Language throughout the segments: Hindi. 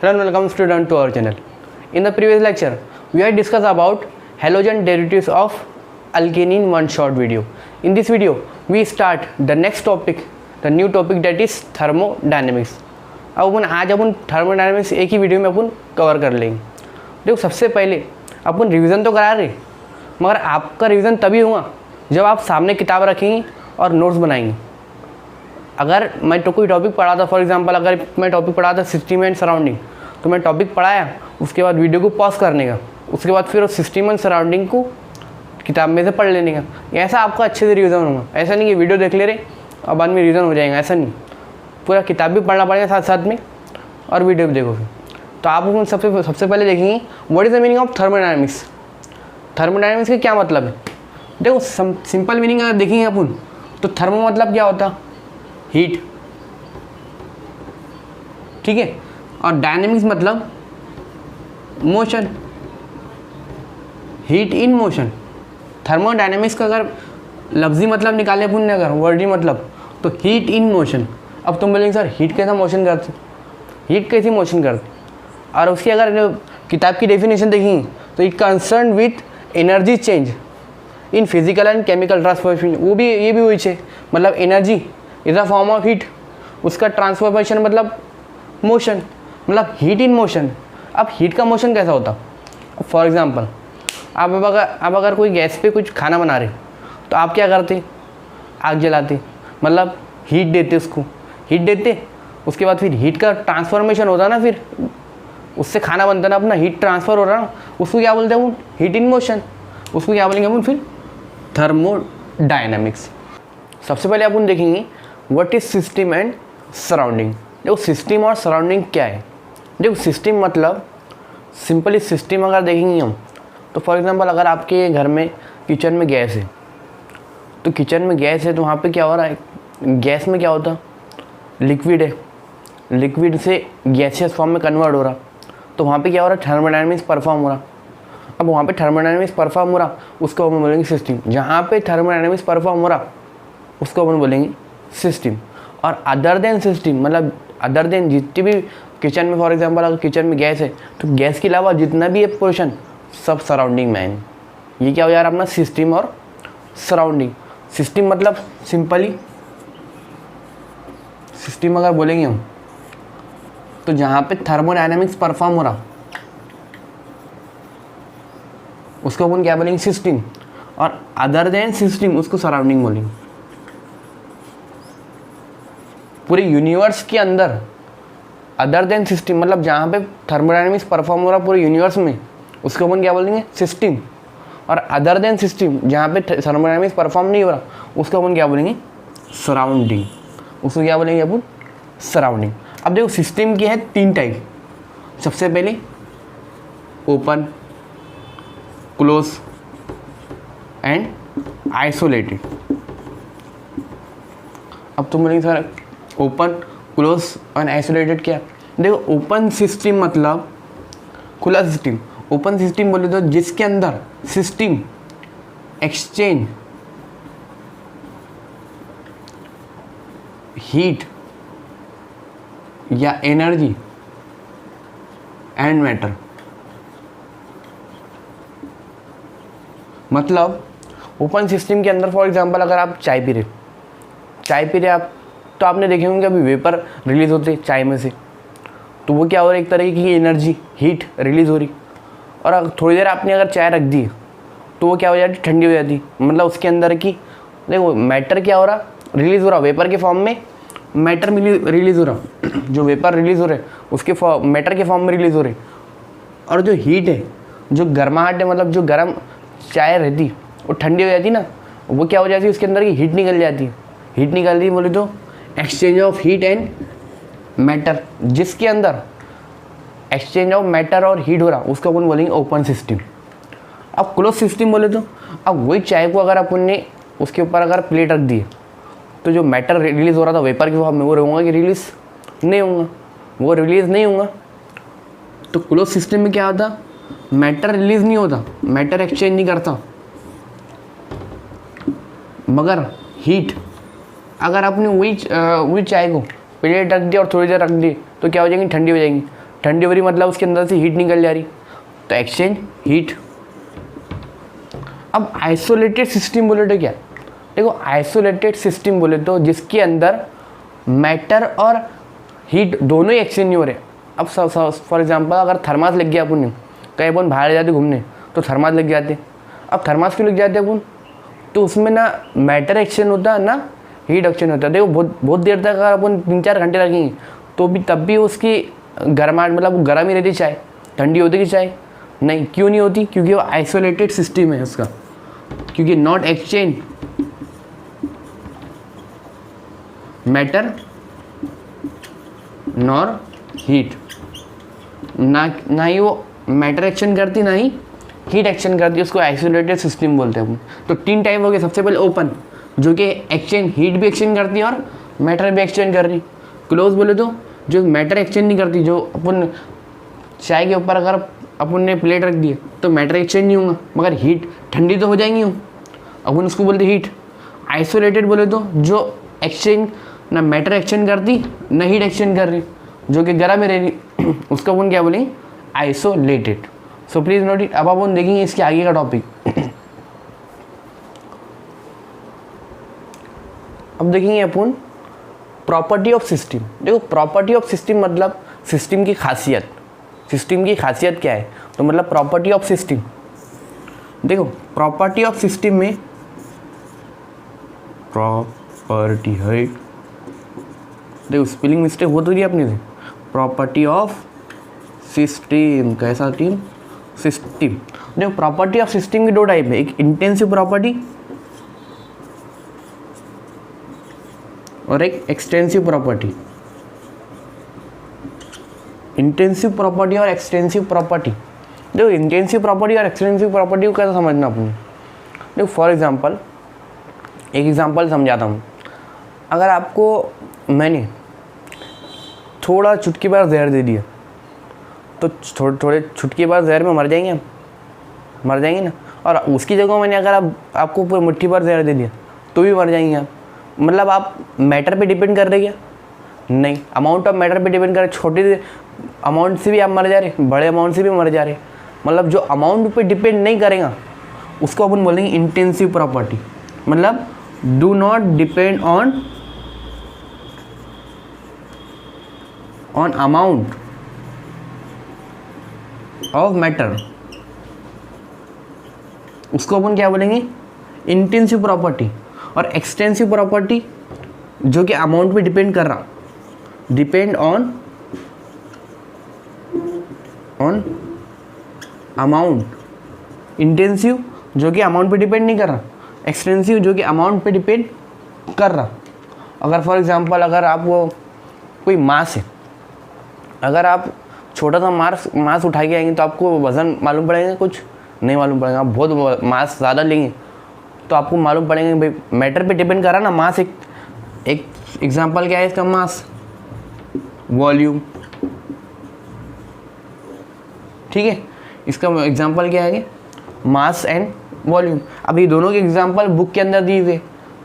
Hello and welcome student to our channel. In the previous lecture, we had discussed about halogen derivatives of alkane in one short video. In this video, we start the next topic, the new topic that is thermodynamics. अब आज अपन थर्मोडायनेमिक्स एक ही वीडियो में अपन कवर कर लेंगे। देखो सबसे पहले अपन रिवीजन तो करा रहे, मगर आपका रिवीजन तभी होगा जब आप सामने किताब रखेंगे और नोट्स बनाएंगे। अगर मैं तो कोई टॉपिक पढ़ा था, फॉर एग्जांपल अगर मैं टॉपिक पढ़ा था सिस्टम एंड सराउंडिंग, तो मैं टॉपिक पढ़ाया, उसके बाद वीडियो को पॉज करने का, उसके बाद फिर उस सिस्टम एंड सराउंडिंग को किताब में से पढ़ लेने का। ऐसा आपका अच्छे से रिवीजन होगा। ऐसा नहीं कि वीडियो देख ले रहे और बाद में रिवीजन हो जाएगा, ऐसा नहीं। पूरा किताब भी पढ़ना पड़ेगा साथ साथ में और वीडियो भी देखो। तो आप लोग सबसे पहले देखेंगे what is the meaning of thermodynamics. Thermodynamics का क्या मतलब है? देखो सिंपल मीनिंग अगर देखेंगे अपन तो थर्मो मतलब क्या होता है? हीट, ठीक है। और डायनेमिक्स मतलब motion, heat in motion. Thermodynamics का अगर लफ्जी मतलब निकाले अपन ने, अगर वर्डी मतलब, तो हीट इन मोशन। अब तुम बोलेंगे सर हीट कैसा मोशन करते, हीट कैसी मोशन करते? और उसकी अगर किताब की डेफिनेशन देखेंगे तो it concern with energy change in physical and chemical transformation. वो भी ये भी वही है, मतलब energy is a form of heat, उसका ट्रांसफॉर्मेशन मतलब मोशन, मतलब हीट इन मोशन। अब हीट का मोशन कैसा होता? फॉर एग्जांपल आप अगर कोई गैस पे कुछ खाना बना रहे तो आप क्या करते? आग जलाते, मतलब हीट देते, उसको हीट देते, उसके बाद फिर हीट का ट्रांसफॉर्मेशन होता ना, फिर उससे खाना बनता ना, अपना हीट ट्रांसफ़र हो रहा ना, उसको क्या बोलते हैं वो? Heat in motion. उसको क्या बोलेंगे अपन फिर? थर्मोडायनेमिक्स। सबसे पहले अपन देखेंगे what is system and surrounding. देखो सिस्टम और सराउंडिंग क्या है। देखो सिस्टम मतलब सिंपली सिस्टम अगर देखेंगे हम तो फॉर एग्जांपल अगर आपके घर में किचन में गैस है, तो किचन में गैस है तो वहाँ पे क्या हो रहा है? गैस में क्या होता? लिक्विड है, लिक्विड से गैसियस फॉर्म में कन्वर्ट हो रहा, तो वहाँ पे क्या हो रहा है? थर्मोडायनेमिक्स परफॉर्म हो रहा। अब वहाँ पे थर्मोडायनेमिक्स परफॉर्म हो रहा, उसको अपन बोलेंगे सिस्टम। जहाँ पे थर्मोडायनेमिक्स परफॉर्म हो रहा उसको अपन बोलेंगे सिस्टम। और अदर देन सिस्टम मतलब अदर देन जितनी भी किचन में, फॉर एग्जांपल अगर किचन में गैस है तो गैस के अलावा जितना भी है पोर्शन सब सराउंडिंग में है। ये क्या हो यार अपना सिस्टम और सराउंडिंग। सिस्टम मतलब सिंपली सिस्टम अगर बोलेंगे हम तो जहाँ पे थर्मोडायनेमिक्स परफॉर्म हो रहा उसको अपन क्या बोलेंगे? सिस्टम। और अदर देन सिस्टम उसको सराउंडिंग बोलेंगे। पूरे यूनिवर्स के अंदर अदर देन सिस्टम मतलब जहाँ पे थर्मोडायनेमिक्स परफॉर्म हो रहा पूरे यूनिवर्स में, उसको अपन क्या बोलेंगे? सिस्टम। और अदर देन सिस्टम जहाँ पे थर्मोडायनेमिक्स परफॉर्म नहीं हो रहा उसको अपन क्या बोलेंगे? सराउंडिंग। उसको क्या बोलेंगे अपन? सराउंडिंग। अब देखो सिस्टम की है 3 टाइप। सबसे पहले ओपन, क्लोज एंड आइसोलेटेड। अब तुम बोलेंगे सर ओपन, क्लोज और आइसोलेटेड क्या? देखो ओपन सिस्टम मतलब खुला सिस्टम। ओपन सिस्टम बोले तो जिसके अंदर सिस्टम एक्सचेंज हीट या एनर्जी एंड मैटर। मतलब ओपन सिस्टम के अंदर फॉर एग्जांपल अगर आप चाय पी रहे आप, तो आपने देखे होंगे अभी वेपर रिलीज होते चाय में से, तो वो क्या हो रहा है? एक तरह की एनर्जी हीट रिलीज हो रही। और थोड़ी देर आपने अगर चाय रख दी तो वो क्या हो जाती? ठंडी हो जाती। मतलब उसके अंदर की देखो मैटर क्या हो रहा? रिलीज़ हो रहा। वेपर के फॉर्म में मैटर रिलीज़ हो रहा, जो वेपर रिलीज़ हो रहे उसके मैटर के फॉर्म में रिलीज़ हो रहे। और जो हीट है, जो गर्माहट है, मतलब जो गर्म चाय रहती वो ठंडी हो जाती ना, वो क्या हो जाती है? उसके अंदर की हीट निकल जाती है। हीट निकल रही बोले तो exchange of heat and matter. जिसके अंदर एक्सचेंज ऑफ मैटर और हीट हो रहा उसको अपन बोलेंगे ओपन सिस्टम। अब क्लोज सिस्टम बोले तो अब वही चाय को अगर अपन ने उसके ऊपर अगर प्लेट रख दी तो जो मैटर रिलीज़ हो रहा था वेपर के फॉर्म में वो रहूँगा कि रिलीज़ नहीं होगा? वो रिलीज़ नहीं होगा। तो क्लोज सिस्टम में क्या होता? मैटर रिलीज़ नहीं होता, मैटर एक्सचेंज नहीं करता, मगर हीट अगर आपने वही चाय को प्लेट रख दी और थोड़ी देर रख दी तो क्या हो जाएंगी? ठंडी हो जाएंगी। ठंडी हो रही मतलब उसके अंदर से हीट निकल जा रही, तो एक्सचेंज हीट। अब आइसोलेटेड सिस्टम बोले तो क्या, देखो आइसोलेटेड सिस्टम बोले तो जिसके अंदर मैटर और हीट दोनों ही एक्सचेंज नहीं हो रहे। अब फॉर एग्जांपल अगर थर्मास लग गया अपन ने, कहीं अपन बाहर जाते घूमने तो थर्मास लग जाते। अब थर्मास क्यों लग जाते अपन, तो उसमें ना मैटर एक्सचेंज होता है ना हीट एक्सचेंज होता है। देखो बहुत देर तक अगर अपन 3-4 घंटे रखेंगे तो भी तब भी उसकी गर्माहट मतलब गर्म ही रहती चाय, ठंडी होती कि चाय नहीं, क्यों नहीं होती, क्योंकि वो आइसोलेटेड सिस्टम है उसका, क्योंकि not exchange matter nor heat, ना ही वो मैटर एक्सचेंज करती ना ही हीट एक्सचेंज करती है, उसको आइसोलेटेड सिस्टम बोलते हैं अपन। तो 3 टाइप हो गए। सबसे पहले ओपन, जो कि एक्सचेंज हीट भी एक्सचेंज करती है और मैटर भी एक्सचेंज कर रही। क्लोज बोले तो जो मैटर एक्सचेंज नहीं करती, जो अपन चाय के ऊपर अगर अपन ने प्लेट रख दी तो मैटर एक्सचेंज नहीं होगा मगर हीट ठंडी तो हो जाएंगी हो, अपन उसको बोलते हीट। आइसोलेटेड बोले तो जो एक्सचेंज ना मैटर एक्सचेंज करती ना हीट एक्सचेंज कर रही, जो कि गर्म में रह रही, उसको अपन क्या बोलेंगे isolated. So please note it. अब अपन देखेंगे इसके आगे का टॉपिक। अब देखेंगे अपन प्रॉपर्टी ऑफ सिस्टम। देखो प्रॉपर्टी ऑफ सिस्टम मतलब सिस्टम की खासियत। सिस्टम की खासियत क्या है, तो मतलब प्रॉपर्टी ऑफ सिस्टम। देखो प्रॉपर्टी ऑफ सिस्टम में प्रॉपर्टी है, देखो स्पेलिंग मिस्टेक हो तो रही अपने से। प्रॉपर्टी ऑफ सिस्टम, कैसा टीम सिस्टम। देखो प्रॉपर्टी ऑफ सिस्टम की 2 टाइप है, एक इंटेंसिव प्रॉपर्टी और एक एक्सटेंसिव प्रॉपर्टी। इंटेंसिव प्रॉपर्टी और एक्सटेंसिव प्रॉपर्टी। देखो इंटेंसिव प्रॉपर्टी और एक्सटेंसिव प्रॉपर्टी को कैसे समझना अपने। देखो फॉर एग्जांपल एक एग्जांपल समझाता हूँ। अगर आपको मैंने थोड़ा चुटकी भर जहर दे दिया तो थोड़े चुटकी भर जहर में मर जाएंगे हम, मर जाएंगे ना। और उसकी जगह मैंने अगर आपको पूरी मुट्ठी भर जहर दे दिया तो भी मर जाएंगे आप। मतलब आप मैटर पे डिपेंड कर रहे क्या, नहीं, अमाउंट ऑफ मैटर पे डिपेंड कर रहे। छोटे अमाउंट से भी आप मर जा रहे, बड़े अमाउंट से भी मर जा रहे। मतलब जो अमाउंट पे डिपेंड नहीं करेगा उसको अपन बोलेंगे इंटेंसिव प्रॉपर्टी। मतलब do not depend on amount of matter, उसको अपन क्या बोलेंगे इंटेंसिव प्रॉपर्टी। और एक्सटेंसिव प्रॉपर्टी जो कि अमाउंट पे डिपेंड कर रहा, डिपेंड ऑन अमाउंट। इंटेंसिव जो कि अमाउंट पे डिपेंड नहीं कर रहा, एक्सटेंसिव जो कि अमाउंट पे डिपेंड कर रहा। अगर फॉर एग्जांपल अगर आप वो कोई मास है, अगर आप छोटा सा मास उठा के आएंगे तो आपको वज़न मालूम पड़ेगा, कुछ नहीं मालूम पड़ेगा। आप बहुत मास ज़्यादा लेंगे तो आपको मालूम पड़ेगा भाई मैटर पे डिपेंड कर रहा ना मास। एक एग्जांपल क्या है इसका, मास, वॉल्यूम, ठीक है। इसका एग्जांपल क्या है, मास एंड वॉल्यूम। अब ये दोनों के एग्जांपल बुक के अंदर दिए हुए,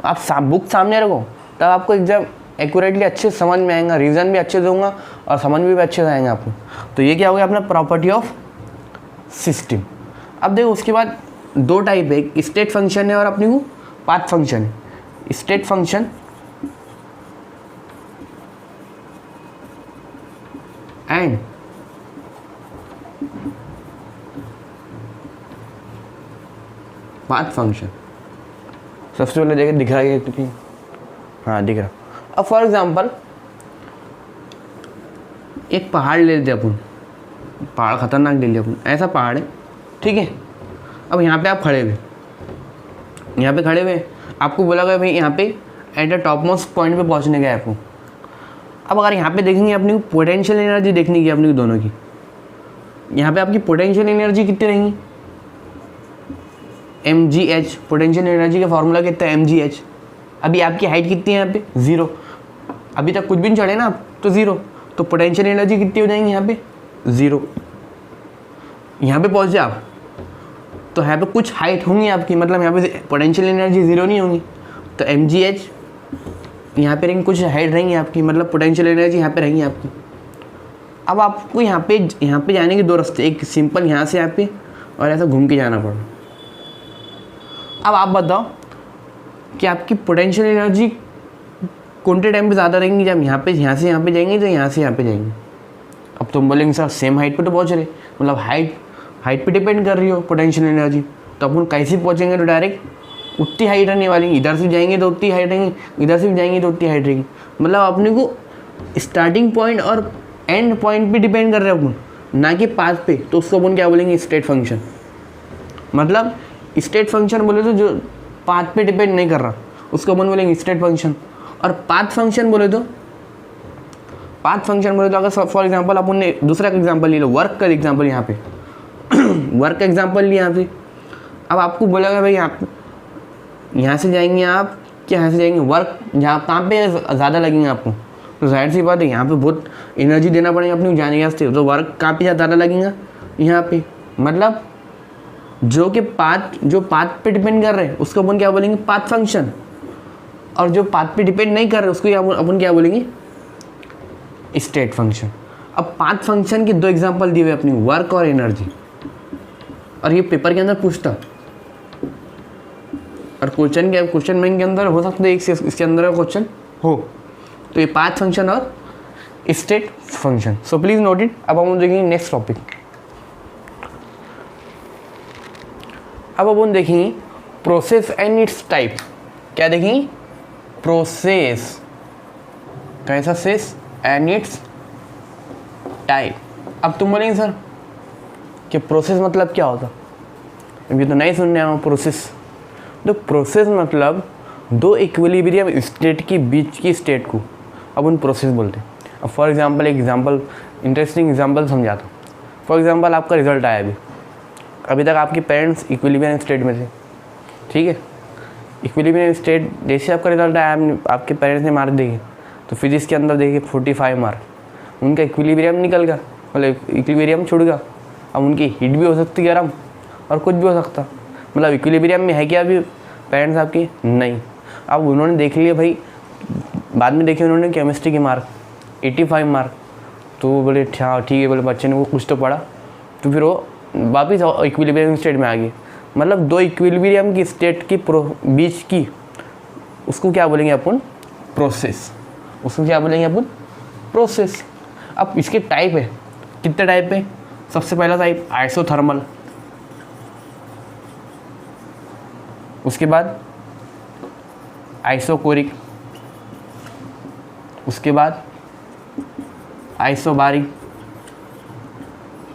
आप बुक सामने रखो तब आपको एग्जाम एक्यूरेटली अच्छे समझ में आएगा, रीज़न भी अच्छे दूंगा और समझ में भी अच्छे से आएंगे आपको। तो ये क्या हो गया अपना प्रॉपर्टी ऑफ सिस्टम। अब देखो उसके बाद 2 टाइप है, एक स्टेट फंक्शन है और अपने को पाथ फंक्शन है। State function and path function. सबसे पहले देखिए दिख रहा है क्योंकि हाँ दिख रहा। अब फॉर एग्जांपल एक पहाड़ ले लेते अपन, पहाड़ खतरनाक ले लिया अपन, ऐसा पहाड़ है, ठीक है। अब यहाँ पे आप खड़े हुए, यहाँ पे खड़े हुए, आपको बोला गया भाई यहाँ पे at the top most point पे पहुँचने का है आपको। अब अगर यहाँ पे देखेंगे अपनी को पोटेंशियल एनर्जी देखनी की अपनी दोनों की, यहाँ पे आपकी पोटेंशियल एनर्जी कितनी रहेंगी mgh। पोटेंशियल एनर्जी का फॉर्मूला कितना है mgh। अभी आपकी हाइट कितनी है यहाँ पे 0, अभी तक कुछ भी नहीं चढ़े ना आप तो 0, तो पोटेंशियल एनर्जी कितनी हो जाएंगी यहाँ पे 0। यहाँ पे पहुँचे आप तो यहाँ पे कुछ हाइट होंगी आपकी, मतलब यहाँ पे पोटेंशियल एनर्जी 0 नहीं होंगी, तो mgh यहाँ पे रहेंगी, कुछ हाइट रहेंगी आपकी, मतलब पोटेंशियल एनर्जी यहाँ पे रहेंगी आपकी। अब आपको यहाँ पे जाने के दो रास्ते, एक सिंपल यहाँ से यहाँ पे और ऐसा घूम के जाना पड़ा। अब आप बताओ कि आपकी पोटेंशियल एनर्जी कौन से टाइम पे ज़्यादा रहेंगी, जब यहाँ से यहाँ पे जाएंगे तो यहाँ से यहाँ पे जाएंगे। अब तुम बोलेंगे सर सेम हाइट पे तो पहुँच रहे, मतलब हाइट पे डिपेंड कर रही हो पोटेंशियल एनर्जी, तो अपन कैसे पहुँचेंगे, तो डायरेक्ट उतनी हाइट रहने वाली, इधर से जाएंगे तो उतनी हाइट रहेंगी, इधर से भी जाएंगे तो उतनी हाइट रहेगी। मतलब अपने को स्टार्टिंग पॉइंट और एंड पॉइंट पे डिपेंड कर रहे हैं अपन, ना कि पाथ पे। तो उसको अपन क्या बोलेंगे, स्टेट फंक्शन। मतलब स्टेट फंक्शन बोले तो जो पाथ पे डिपेंड नहीं कर रहा, उसको अपन बोलेंगे स्टेट फंक्शन। और पाथ फंक्शन बोले तो अगर फॉर एग्जांपल अपन ने दूसरा एग्जांपल ले लो, वर्क का एग्जांपल यहाँ पे वर्क का एग्जांपल लिया यहाँ पे। अब आपको बोलेगा भाई यहाँ से जाएंगे आप क्या, यहाँ से जाएंगे वर्क जहाँ कहाँ पे ज़्यादा लगेंगे आपको, तो जाहिर सी बात है यहाँ पे बहुत एनर्जी देना पड़ेगा अपने जाने के वास्ते, तो वर्क कहाँ पे ज़्यादा लगेगा, यहाँ पे। मतलब जो पाथ पे डिपेंड कर रहे हैं उसको अपन क्या बोलेंगे, पाथ फंक्शन। और जो पाथ पे डिपेंड नहीं कर रहे उसको अपन क्या बोलेंगे, स्टेट फंक्शन। अब पाथ फंक्शन के दो एग्जांपल दिए हुए अपनी, वर्क और एनर्जी, और ये पेपर के अंदर पूछता, और क्वेश्चन बैंक के अंदर हो सकता है एक से इसके अंदर क्वेश्चन हो। तो ये पाथ फंक्शन और state function, so please note it. अब हम देखेंगे नेक्स्ट टॉपिक। अब अपन देखेंगे प्रोसेस एंड इट्स टाइप। क्या देखेंगे, प्रोसेस कैसा सेस एंड इट्स टाइप। अब तुम बोलेंगे सर कि प्रोसेस मतलब क्या होता, अभी तो नहीं सुनने आया प्रोसेस। तो प्रोसेस मतलब दो इक्विलिब्रियम स्टेट के बीच की स्टेट को अपन प्रोसेस बोलते हैं। अब फॉर एग्जांपल इंटरेस्टिंग एग्जांपल समझाता हूँ। फॉर एग्जांपल आपका रिजल्ट आया, अभी तक आपके पेरेंट्स इक्विलिब्रियम स्टेट में थे, ठीक है। इक्विलिब्रियम स्टेट जैसे आपका रिजल्ट आया, आपके पेरेंट्स ने मार्क देखे, तो फिजिक्स के अंदर देखिए 45 मार्क, उनका इक्विलिब्रियम निकल गया, मतलब इक्विलिब्रियम छूट गया। अब उनकी हीट भी हो सकती है गर्म, और कुछ भी हो सकता, मतलब इक्विलिब्रियम में है क्या अभी पेरेंट्स आपके, नहीं। अब उन्होंने देख लिया भाई, बाद में देखे उन्होंने केमिस्ट्री की मार्क 85 मार्क, तो वो बोले ठीक है, बोले बच्चे ने वो कुछ तो पढ़ा, तो फिर वो वापस इक्विलिब्रियम स्टेट में आ गए। मतलब दो इक्विलिब्रियम की स्टेट की बीच की, उसको क्या बोलेंगे अपन, प्रोसेस। उसको क्या बोलेंगे अपन, प्रोसेस। अब इसके टाइप है, कितने टाइप है। सबसे पहला टाइप आइसोथर्मल, उसके बाद आइसोकोरिक, उसके बाद आइसोबारिक,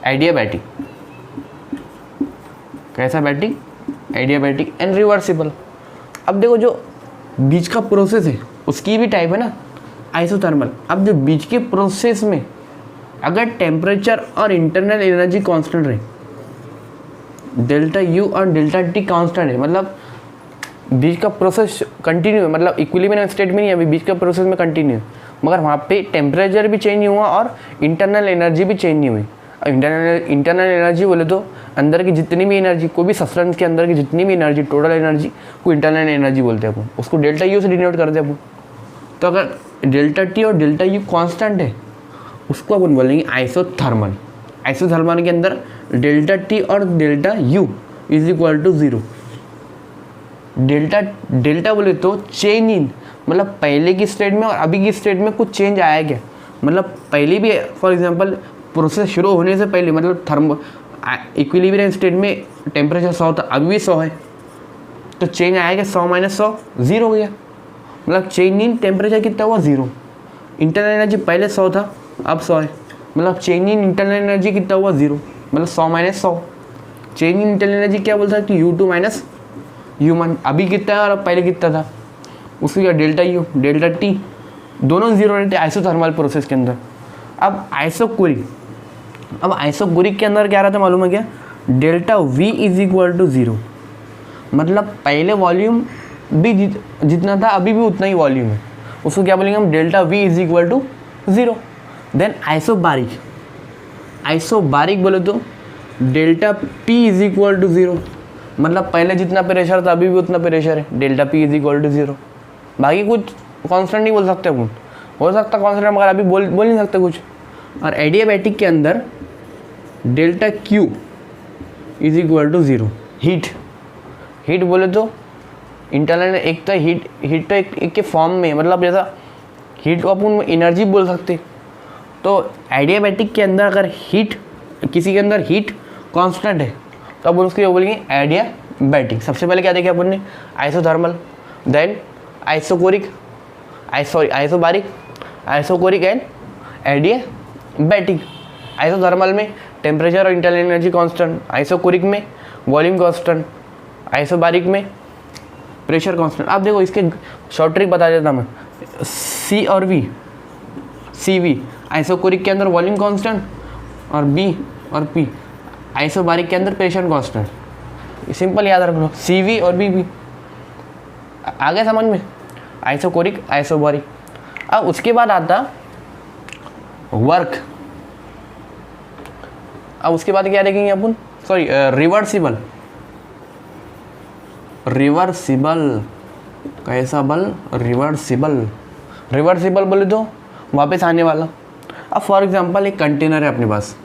एडियाबैटिक। कैसा बैटिक, एडियाबैटिक एंड रिवर्सिबल। अब देखो जो बीच का प्रोसेस है उसकी भी टाइप है ना, आइसोथर्मल। अब जो बीच के प्रोसेस में अगर टेम्परेचर और इंटरनल एनर्जी कांस्टेंट रहे, डेल्टा यू और डेल्टा टी कांस्टेंट है, मतलब बीच का प्रोसेस कंटिन्यू है, मतलब इक्विलिब्रियम स्टेट में नहीं है अभी, बीच का प्रोसेस में कंटिन्यू है, मगर वहाँ पे टेम्परेचर भी चेंज नहीं हुआ और इंटरनल एनर्जी भी चेंज नहीं हुई। इंटरनल एनर्जी बोले तो अंदर की जितनी भी एनर्जी, कोई भी सब्सटेंस के अंदर की जितनी भी एनर्जी, टोटल एनर्जी को इंटरनल एनर्जी बोलते हैं अपन, उसको डेल्टा यू से डिनोट करते हैं अपन। तो अगर डेल्टा टी और डेल्टा यू कांस्टेंट है, उसको अपन बोलेंगे आइसोथर्मल। आइसोथर्मल के अंदर डेल्टा टी और delta U is equal to 0। Delta बोले तो चेंज इन, मतलब पहले की स्टेट में और अभी की स्टेट में कुछ चेंज आया क्या, मतलब पहले भी फॉर एग्जांपल प्रोसेस शुरू होने से पहले, मतलब इक्विलिब्रियम स्टेट में टेम्परेचर 100 था, अभी भी 100 है, तो चेंज आएगा 100 माइनस 100 0 हो गया, मतलब चेंज इन टेम्परेचर कितना हुआ 0। इंटरनल एनर्जी पहले 100 था, अब 100 है, मतलब चेंज इन इंटरनल एनर्जी कितना हुआ 0, मतलब 100 minus 100। Change in internal energy क्या बोलता है कि U2 माइनस U1, अभी कितना है और अब पहले कितना था, उसको क्या डेल्टा यू डेल्टा टी दोनों 0 रहते हैं आइसोथर्मल प्रोसेस के अंदर। अब आइसोकोरिक के अंदर क्या रहता है मालूम है क्या, delta V is equal to 0, मतलब पहले वॉल्यूम भी जितना था अभी भी उतना ही वॉल्यूम है, उसको क्या बोलेंगे हम, delta V is equal to 0। Then isobaric बोले तो delta P is equal to 0, मतलब पहले जितना प्रेशर था अभी भी उतना प्रेशर है, delta P is equal to 0। बाकी कुछ कॉन्स्टेंट नहीं बोल सकते अपन, हो सकता कॉन्स्टेंट मगर अभी बोल नहीं सकते कुछ, और एडियाबैटिक के अंदर delta Q is equal to 0। Heat बोले तो इंटरनल एक तो हीट तो एक के फॉर्म में, मतलब जैसा हीट को अपन एनर्जी बोल सकते। तो एडियाबैटिक के अंदर अगर हीट, किसी के अंदर हीट कांस्टेंट है तो अपन उसको बोलेंगे एडियाबैटिक। सबसे पहले क्या देखे अपन ने, isothermal, then isochoric, isobaric, isochoric and adiabatic. Isothermal में टेम्परेचर और इंटरनल एनर्जी कांस्टेंट, आइसोकोरिक में वॉल्यूम कांस्टेंट, आइसोबारिक में प्रेशर कांस्टेंट। आप देखो इसके शॉर्ट ट्रिक बता देता मैं, सी और वी, सी वी आइसोकोरिक के अंदर वॉल्यूम कांस्टेंट, और बी और पी आइसोबारिक के अंदर प्रेशर कांस्टेंट। सिंपल याद रख लो, सी वी और बी पी। आ गया समझ में, आइसोकोरिक आइसोबारिक। अब उसके बाद आता वर्क। अब उसके बाद क्या देखेंगे अपन, सॉरी रिवर्सिबल। कैसा बल, रिवर्सिबल बोले तो वापस आने वाला। अब फॉर एग्जांपल एक कंटेनर है अपने पास,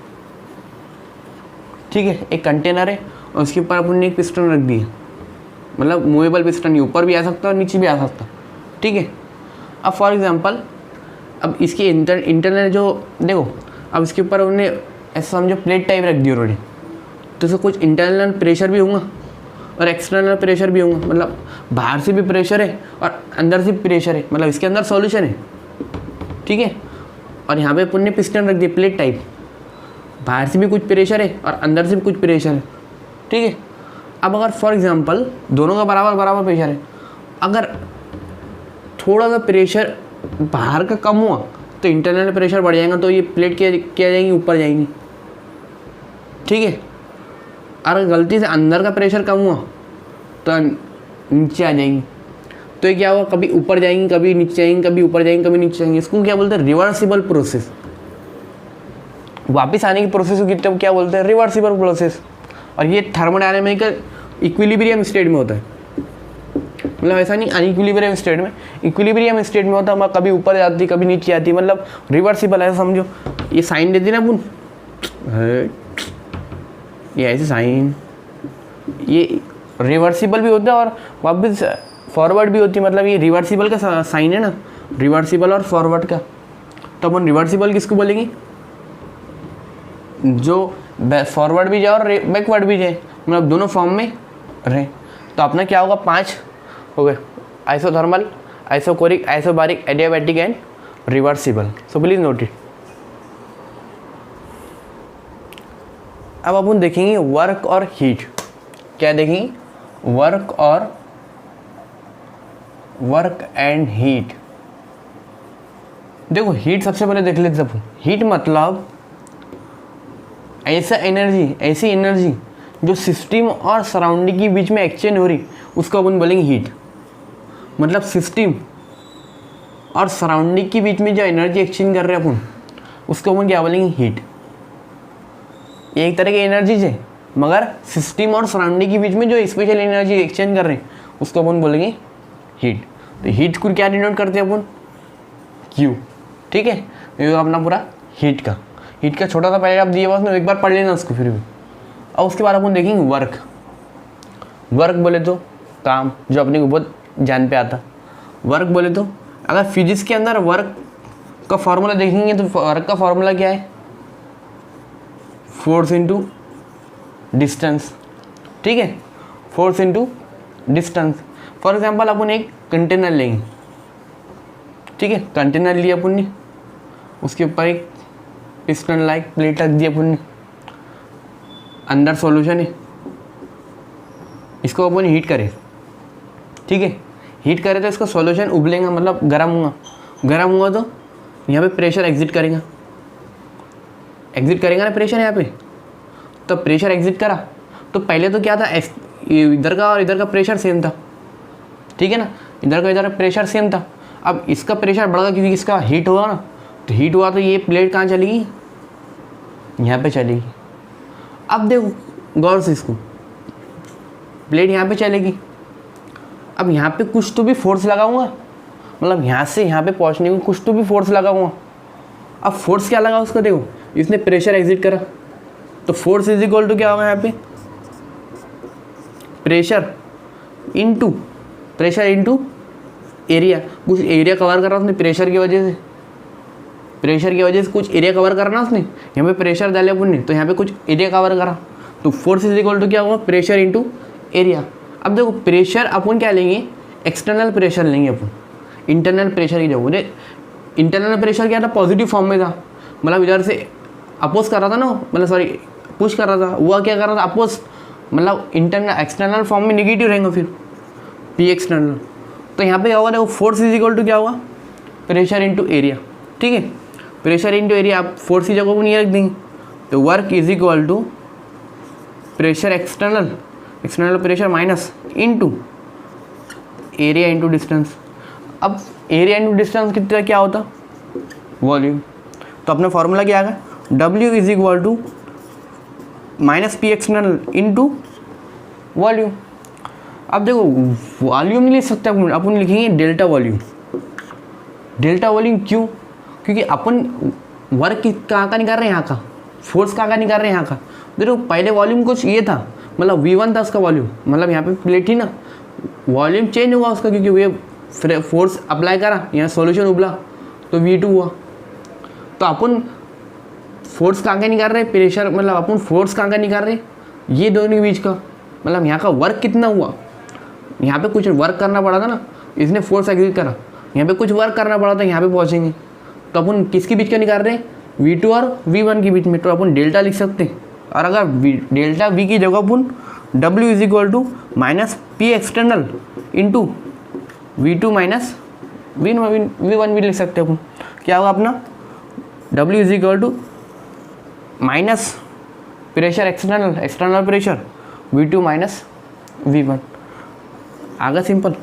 ठीक है, एक कंटेनर है और उसके ऊपर अपन ने एक पिस्टन रख दिया, मतलब मूवेबल पिस्टन, ये ऊपर भी आ सकता है और नीचे भी आ सकता है, ठीक है। अब फॉर एग्जांपल अब इसके इंटरनल जो देखो, अब इसके ऊपर उन्होंने ऐसा समझो प्लेट टाइप रख दी उन्होंने, तो इसको कुछ इंटरनल प्रेशर भी होगा और एक्सटर्नल प्रेशर भी होगा, मतलब बाहर से भी प्रेशर है और अंदर से भी प्रेशर है, मतलब इसके अंदर सॉल्यूशन है, ठीक है। और यहाँ पे अपन ने पिस्टन रख दिया प्लेट टाइप, बाहर से भी कुछ प्रेशर है और अंदर से भी कुछ प्रेशर है, ठीक है। अब अगर फॉर एग्जांपल दोनों का बराबर प्रेशर है, अगर थोड़ा सा प्रेशर बाहर का कम हुआ तो इंटरनल प्रेशर बढ़ जाएगा, तो ये प्लेट क्या जाएंगी, ऊपर जाएंगी, ठीक है। अगर गलती से अंदर का प्रेशर कम हुआ तो नीचे आ जाएंगी, तो ये क्या होगा, कभी ऊपर जाएंगी, कभी नीचे जाएंगी, कभी ऊपर जाएंगी, कभी नीचे जाएंगी। इसको क्या बोलते हैं, रिवर्सिबल प्रोसेस। वापस आने की प्रोसेस को क्या बोलते हैं, रिवर्सिबल प्रोसेस। और ये थर्मोडायनामिकल इक्विलिब्रियम स्टेट में होता है, मतलब ऐसा नहीं अनइक्विलिब्रियम स्टेट में, इक्विलिब्रियम स्टेट में होता है, कभी ऊपर जाती कभी नीचे आती, मतलब रिवर्सिबल है, समझो। ये साइन देती ना अपन, ये ऐसे साइन, ये रिवर्सिबल भी होता है और वापस फॉरवर्ड भी होती है, मतलब ये रिवर्सिबल का साइन है ना, रिवर्सिबल और फॉरवर्ड का। तो अपन रिवर्सिबल किसको बोलेंगे, जो फॉरवर्ड भी जाए और बैकवर्ड भी जाए, मतलब दोनों फॉर्म में रहे। तो अपना क्या होगा, 5 हो गए, isothermal, isochoric, isobaric, adiabatic and reversible. So please note it. अब अपन देखेंगे वर्क और हीट। क्या देखेंगे, वर्क एंड हीट। देखो हीट सबसे पहले देख लेते अपन। हीट मतलब ऐसी एनर्जी जो सिस्टम और सराउंडिंग के बीच में एक्सचेंज हो रही, उसको अपन बोलेंगे हीट। मतलब सिस्टम और सराउंडिंग के बीच में जो एनर्जी एक्सचेंज कर रहे हैं अपन, उसको अपन क्या बोलेंगे, हीट। ये एक तरह की एनर्जीज है, मगर सिस्टम और सराउंडिंग के बीच में जो स्पेशल एनर्जी एक्सचेंज कर रहे हैं, उसको अपन बोलेंगे हीट। तो हीट को क्या डिनोट करते हैं अपन, क्यू, ठीक है। ये अपना पूरा हीट का छोटा सा पैराग्राफ दिया बस, एक बार पढ़ लेना उसको फिर भी। और उसके बाद अपन देखेंगे वर्क बोले तो काम, जो अपने को बहुत जान पे आता। वर्क बोले तो अगर फिजिक्स के अंदर वर्क का फॉर्मूला देखेंगे तो वर्क का फॉर्मूला क्या है, फोर्स इंटू डिस्टेंस, ठीक है, force into distance. For example अपन एक कंटेनर लेंगे, ठीक है, कंटेनर लिया अपन ने, उसके ऊपर एक पिस्टन लाइक प्लेट रख दी अपन ने, अंदर सॉल्यूशन है, इसको अपन हीट करें, ठीक है। हीट करें तो इसका सॉल्यूशन उबलेगा, मतलब गर्म हुआ तो यहाँ पे प्रेशर एग्जिट करेगा ना प्रेशर यहाँ पे। तो प्रेशर एग्जिट करा तो पहले तो क्या था, इधर का और इधर का प्रेशर सेम था, ठीक है ना, इधर का प्रेशर सेम था। अब इसका प्रेशर बढ़ा क्योंकि इसका हीट हुआ ना, तो हीट हुआ तो ये प्लेट कहाँ चलेगी, यहाँ पे चलेगी। अब देखो गौर से, इसको प्लेट यहाँ पे चलेगी। अब यहाँ पे कुछ तो भी फोर्स लगाऊंगा, मतलब यहाँ से यहाँ पे पहुँचने को कुछ तो भी फोर्स लगाऊंगा, अब फोर्स क्या लगा उसका, देखो इसने प्रेशर एग्जिट करा, तो फोर्स इज इक्वल टू क्या होगा यहाँ पे, प्रेशर इनटू एरिया। कुछ एरिया कवर कर रहा उसने प्रेशर की वजह से कुछ एरिया कवर करना उसने, यहाँ पे प्रेशर डाले अपन ने तो यहाँ पे कुछ एरिया कवर करा, तो फोर्स इज इक्वल टू क्या होगा, प्रेशर इनटू एरिया। अब देखो प्रेशर अपन क्या लेंगे, एक्सटर्नल प्रेशर लेंगे अपन, इंटरनल प्रेशर की जगह। इंटरनल प्रेशर क्या था, पॉजिटिव फॉर्म में था, मतलब इधर से अपोज कर रहा था ना, मतलब सॉरी पुश कर रहा था, वह क्या कर रहा था, अपोज, मतलब इंटरनल एक्सटर्नल फॉर्म में निगेटिव रहेंगे फिर पी एक्सटर्नल। तो यहाँ पे क्या होगा, देखो फोर्स इज इक्वल टू क्या होगा, प्रेशर इनटू एरिया। ठीक है, प्रेशर इनटू एरिया, आप फोर्स की जगह को नहीं रख देंगे, तो work is equal to pressure external pressure minus into area into distance. अब एरिया इनटू डिस्टेंस कितना क्या होता, वॉल्यूम। तो अपना फॉर्मूला क्या आएगा, W is equal to minus P external into volume. अब देखो वॉल्यूम नहीं लिख सकते अपन लिखेंगे डेल्टा वॉल्यूम। डेल्टा वॉल्यूम क्यों, क्योंकि अपन वर्क कहाँ का नहीं कर रहे हैं, यहाँ का फोर्स कहाँ का नहीं कर रहे हैं, यहाँ का। देखो पहले वॉल्यूम कुछ ये था, मतलब V1 था उसका वॉल्यूम, मतलब यहाँ पे प्लेट ही ना, वॉल्यूम चेंज हुआ उसका क्योंकि वो फोर्स अप्लाई करा, यहाँ सॉल्यूशन उबला तो V2 हुआ। तो अपन फोर्स कहाँ का नहीं कर रहे, प्रेशर, मतलब अपन फोर्स कहाँ का नहीं कर रहे, ये दोनों के बीच का, मतलब यहाँ का वर्क कितना हुआ, यहाँ पे कुछ वर्क करना पड़ा था ना, इसने फोर्स एग्जिट करा, यहाँ पे कुछ वर्क करना पड़ा था, यहाँ पे पहुँचेंगे। तो अपन किसके बीच का निकाल रहे हैं, V2 और V1 के बीच में, तो अपन डेल्टा लिख सकते हैं। और अगर डेल्टा V की जगह अपन W is equal to minus P external into V2 minus V1 भी लिख सकते हैं अपन। क्या होगा अपना, W is equal to minus pressure external pressure V2 minus V1। आगे सिंपल,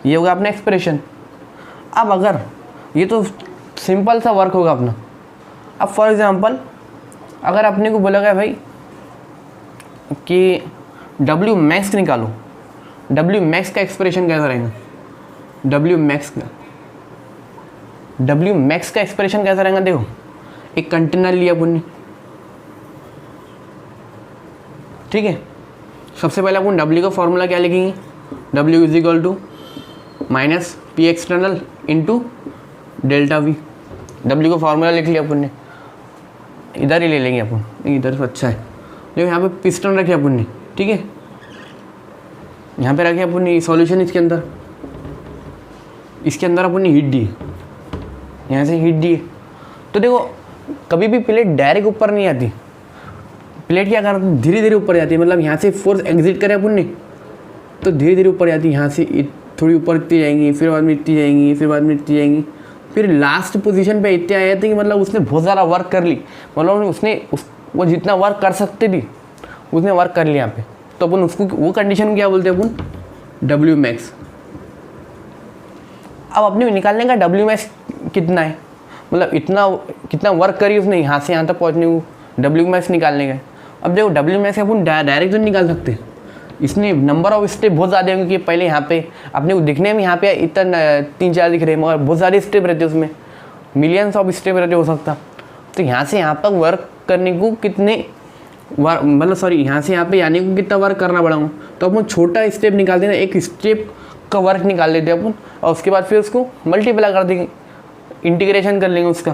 ये होगा अपना एक्सप्रेशन। अब अगर ये तो सिंपल सा वर्क होगा अपना। अब फॉर एग्जांपल अगर अपने को बोला गया भाई कि W मैक्स निकालो, W मैक्स का एक्सप्रेशन कैसा रहेगा, W मैक्स का एक्सप्रेशन कैसा रहेगा। देखो एक कंटेनर लिया अपन ने, ठीक है, सबसे पहले अपन W का फॉर्मूला क्या लिखेंगे, W is equal to minus P external into delta V। W का फॉर्मूला लिख लिया अपन ने, इधर ही ले लेंगे अपन, इधर से अच्छा है। देखो यहाँ पे पिस्टन रखे अपन ने, ठीक है, यहाँ पे रखे अपन ने सॉल्यूशन, इसके अंदर अपन ने हीट दी, यहाँ से हीट दी। तो देखो कभी भी प्लेट डायरेक्ट ऊपर नहीं आती, प्लेट क्या करती है, धीरे धीरे ऊपर जाती है, मतलब यहाँ से फोर्स एग्जिट करे अपन ने तो धीरे धीरे ऊपर जाती है, यहाँ से थोड़ी ऊपर इतनी जाएंगी, फिर बाद में इतनी जाएंगी, फिर बाद में इतनी जाएंगी, फिर लास्ट पोजीशन पे इतने आए थे कि मतलब उसने बहुत ज़्यादा वर्क कर ली, मतलब वो जितना वर्क कर सकते थी उसने वर्क कर लिया यहाँ पे। तो अपन उसको वो कंडीशन क्या बोलते हैं अपन, W मैक्स। अब अपने निकालने का W मैक्स कितना है, मतलब कितना वर्क करी उसने यहाँ से यहाँ तक पहुँचने को, W मैक्स निकालने का। अब देखो W मैक्स अपन डायरेक्ट तो नहीं निकाल सकते, इसने नंबर ऑफ स्टेप बहुत ज़्यादा है, क्योंकि पहले यहाँ पे अपने को दिखने में यहाँ पे इतना 3-4 दिख रहे हैं, मगर बहुत सारे स्टेप रहते हैं उसमें, मिलियंस ऑफ स्टेप रहते हो सकता। तो यहाँ से यहाँ तक वर्क करने को यहाँ से यहाँ पे आने को कितना वर्क करना पड़ेगा। तो अपन छोटा स्टेप निकाल देना, एक स्टेप का वर्क निकाल लेते हैं अपन, और उसके बाद फिर उसको मल्टीप्लाई कर देंगे, इंटीग्रेशन कर लेंगे उसका।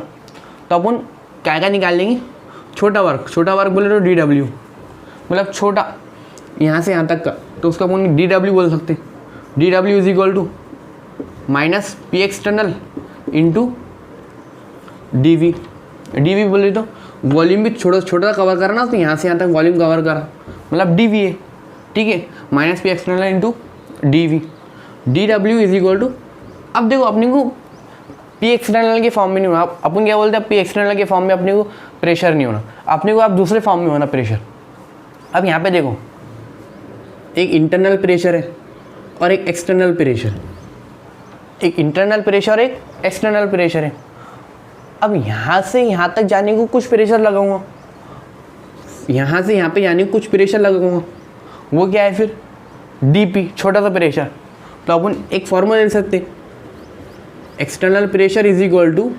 तो अपन क्या निकाल लेंगे, छोटा वर्क बोले तो DW, मतलब छोटा यहाँ से यहाँ तक का, तो उसका अपन DW बोल सकते हैं। DW is equal to minus P external into DV बोले तो वॉल्यूम भी छोटा कवर करना, तो यहाँ से यहाँ तक वॉल्यूम कवर करा, मतलब DV है, ठीक है, minus P external into DV। DW is equal to, अब देखो अपने को पी एक्सटर्नल के फॉर्म में नहीं होना, अपन क्या बोलते हैं, पी एक्सटर्नल के फॉर्म में अपने को प्रेशर नहीं होना, अपने को आप दूसरे फॉर्म में होना प्रेशर। अब यहाँ पे देखो एक इंटरनल प्रेशर है और एक एक्सटर्नल प्रेशर, एक इंटरनल प्रेशर और एक एक्सटर्नल प्रेशर है। अब यहाँ से यहाँ तक जाने को कुछ प्रेशर लगाऊंगा, यहाँ से यहाँ पे जाने को कुछ प्रेशर लगाऊंगा, वो क्या है फिर DP, छोटा सा प्रेशर। तो अपन एक फॉर्मूला ले सकते, external pressure is equal to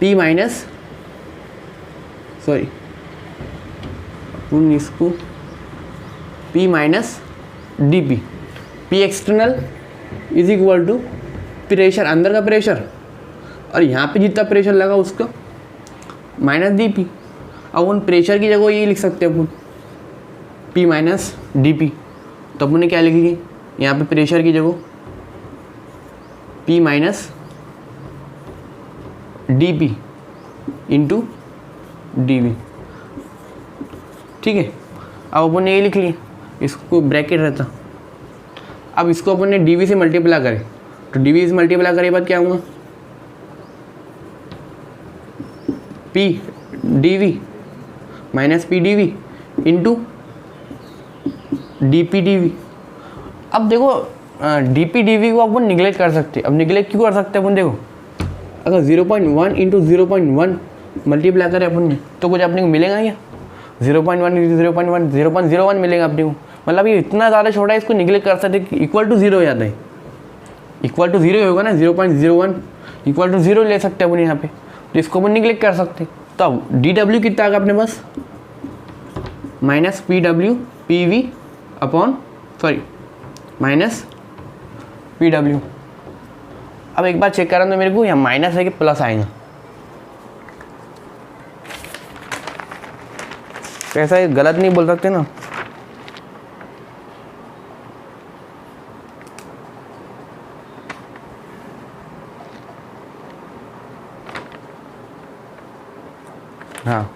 P minus sorry इसको P minus D P, P external is equal to pressure, अंदर का प्रेशर और यहाँ पे जितना प्रेशर लगा उसका माइनस डी पी। अब उन प्रेशर की जगह ये लिख सकते हैं अपन P माइनस डी पी, तो अपन ने क्या लिखेंगे यहाँ पे प्रेशर की जगह P minus D P into D V. ठीक है, अब अपन ने ये लिख लिया, इसको ब्रैकेट रहता। अब इसको अपन ने डी वी से मल्टीप्लाई करें तो डी वी से मल्टीप्लाई करे बाद क्या होगा P D V minus P D V into D P D V. अब देखो डी पी डी वी को अपन निगलेक्ट कर सकते हैं। अब निगलेक्ट क्यों कर सकते हैं अपन, देखो अगर 0.1 इंटू 0.1 मल्टीप्लाई करें अपन ने तो कुछ अपने को मिलेगा क्या, 0.1 इंटू 0.1 0.01 मिलेगा अपने को। मतलब ये इतना ज़्यादा छोटा है, इसको निगलेक्ट कर सकते इक्वल टू 0 हो जाता है, इक्वल टू 0 होगा ना, 0.01 इक्वल टू 0 ले सकते हैं अपन यहाँ पे, तो इसको अपन निगलेक्ट कर सकते हैं। तो अब डी डब्ल्यू कितना आएगा अपने पास minus P W P V upon sorry minus P W. अब एक बार चेक करा तो मेरे को यहाँ माइनस है कि प्लस आएगा, कैसा है गलत नहीं बोल सकते ना। हाँ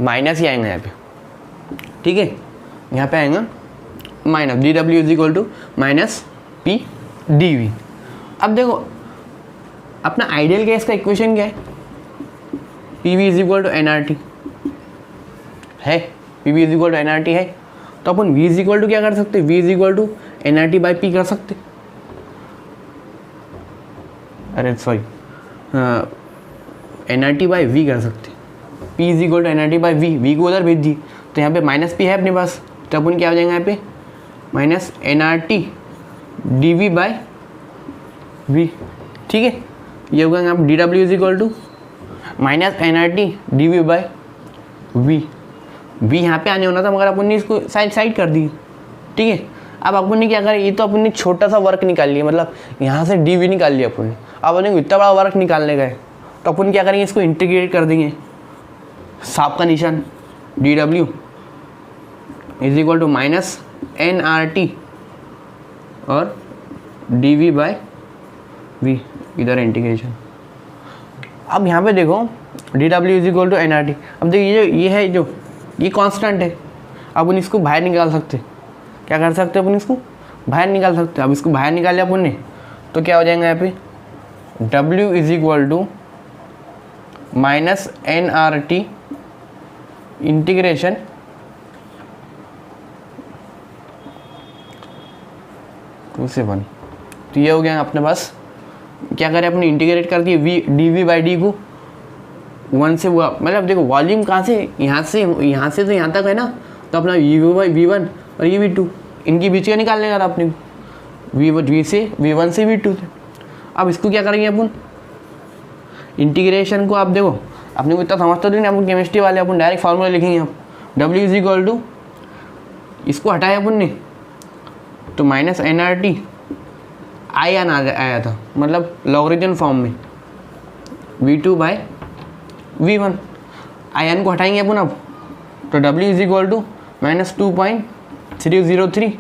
माइनस ही आएगा यहाँ पे, ठीक है, यहाँ पे आएगा minus D W is equal to minus P D V. अब देखो अपना आइडियल गैस का इक्वेशन क्या है, P V is equal to N R T है, P V is equal to N R T है, तो अपन वी इज इक्वल टू क्या कर सकते, V is equal to N R T by P कर सकते, अरे sorry N R T by V कर सकते, P is equal to N R T by V, V को उधर भेज दी तो यहाँ पे माइनस पी है अपने पास, तो अपन क्या हो जाएगा यहाँ पे minus N R T D V by V. ठीक है, ये होगा यहाँ पे D W is equal to minus N R T D V by V. V यहाँ पे आने होना था मगर अपन ने इसको साइड कर दी। ठीक है, अब अपन ने क्या करा, ये तो अपन ने छोटा सा वर्क निकाल लिया, मतलब यहाँ से डी वी निकाल लिया अपन ने। अब अपन को इतना बड़ा वर्क निकालने का है तो अपन क्या करेंगे, इसको इंटीग्रेट कर देंगे, सांप का निशान D W is equal to minus N R T और डी वी बाई वी, इधर इंटीग्रेशन। अब यहाँ पे देखो D W is equal to N R T. अब देखिए ये है जो ये कांस्टेंट है, अपन इसको बाहर निकाल सकते, क्या कर सकते हैं अपन इसको बाहर निकाल सकते। अब इसको बाहर निकाल लिया अपन ने तो क्या हो जाएगा यहाँ पे W is equal to minus N R T integration two से 1। तो ये हो गया अपने पास, क्या करें अपने इंटीग्रेट कर दिए V D V by D को 1 से हुआ, मतलब देखो वॉल्यूम कहाँ से यहाँ से तो यहाँ तक है ना, तो अपना वी बाई वी वन और ये वी टू, इनकी बीच का निकालने का था अपने वी से वी वन से वी टू थे। अब इसको क्या करेंगे अपन इंटीग्रेशन को, आप देखो अपने को इतना समझते नहीं, अपन केमिस्ट्री वाले अपन डायरेक्ट फार्मूला लिखेंगे। आप डब्ल्यू इज इक्वल टू, इसको हटाया अपन ने तो minus N R T I N आया था, मतलब लॉगरिथम फॉर्म में V two by V one. I N को हटाएंगे अपन अब तो W is equal to minus 2.303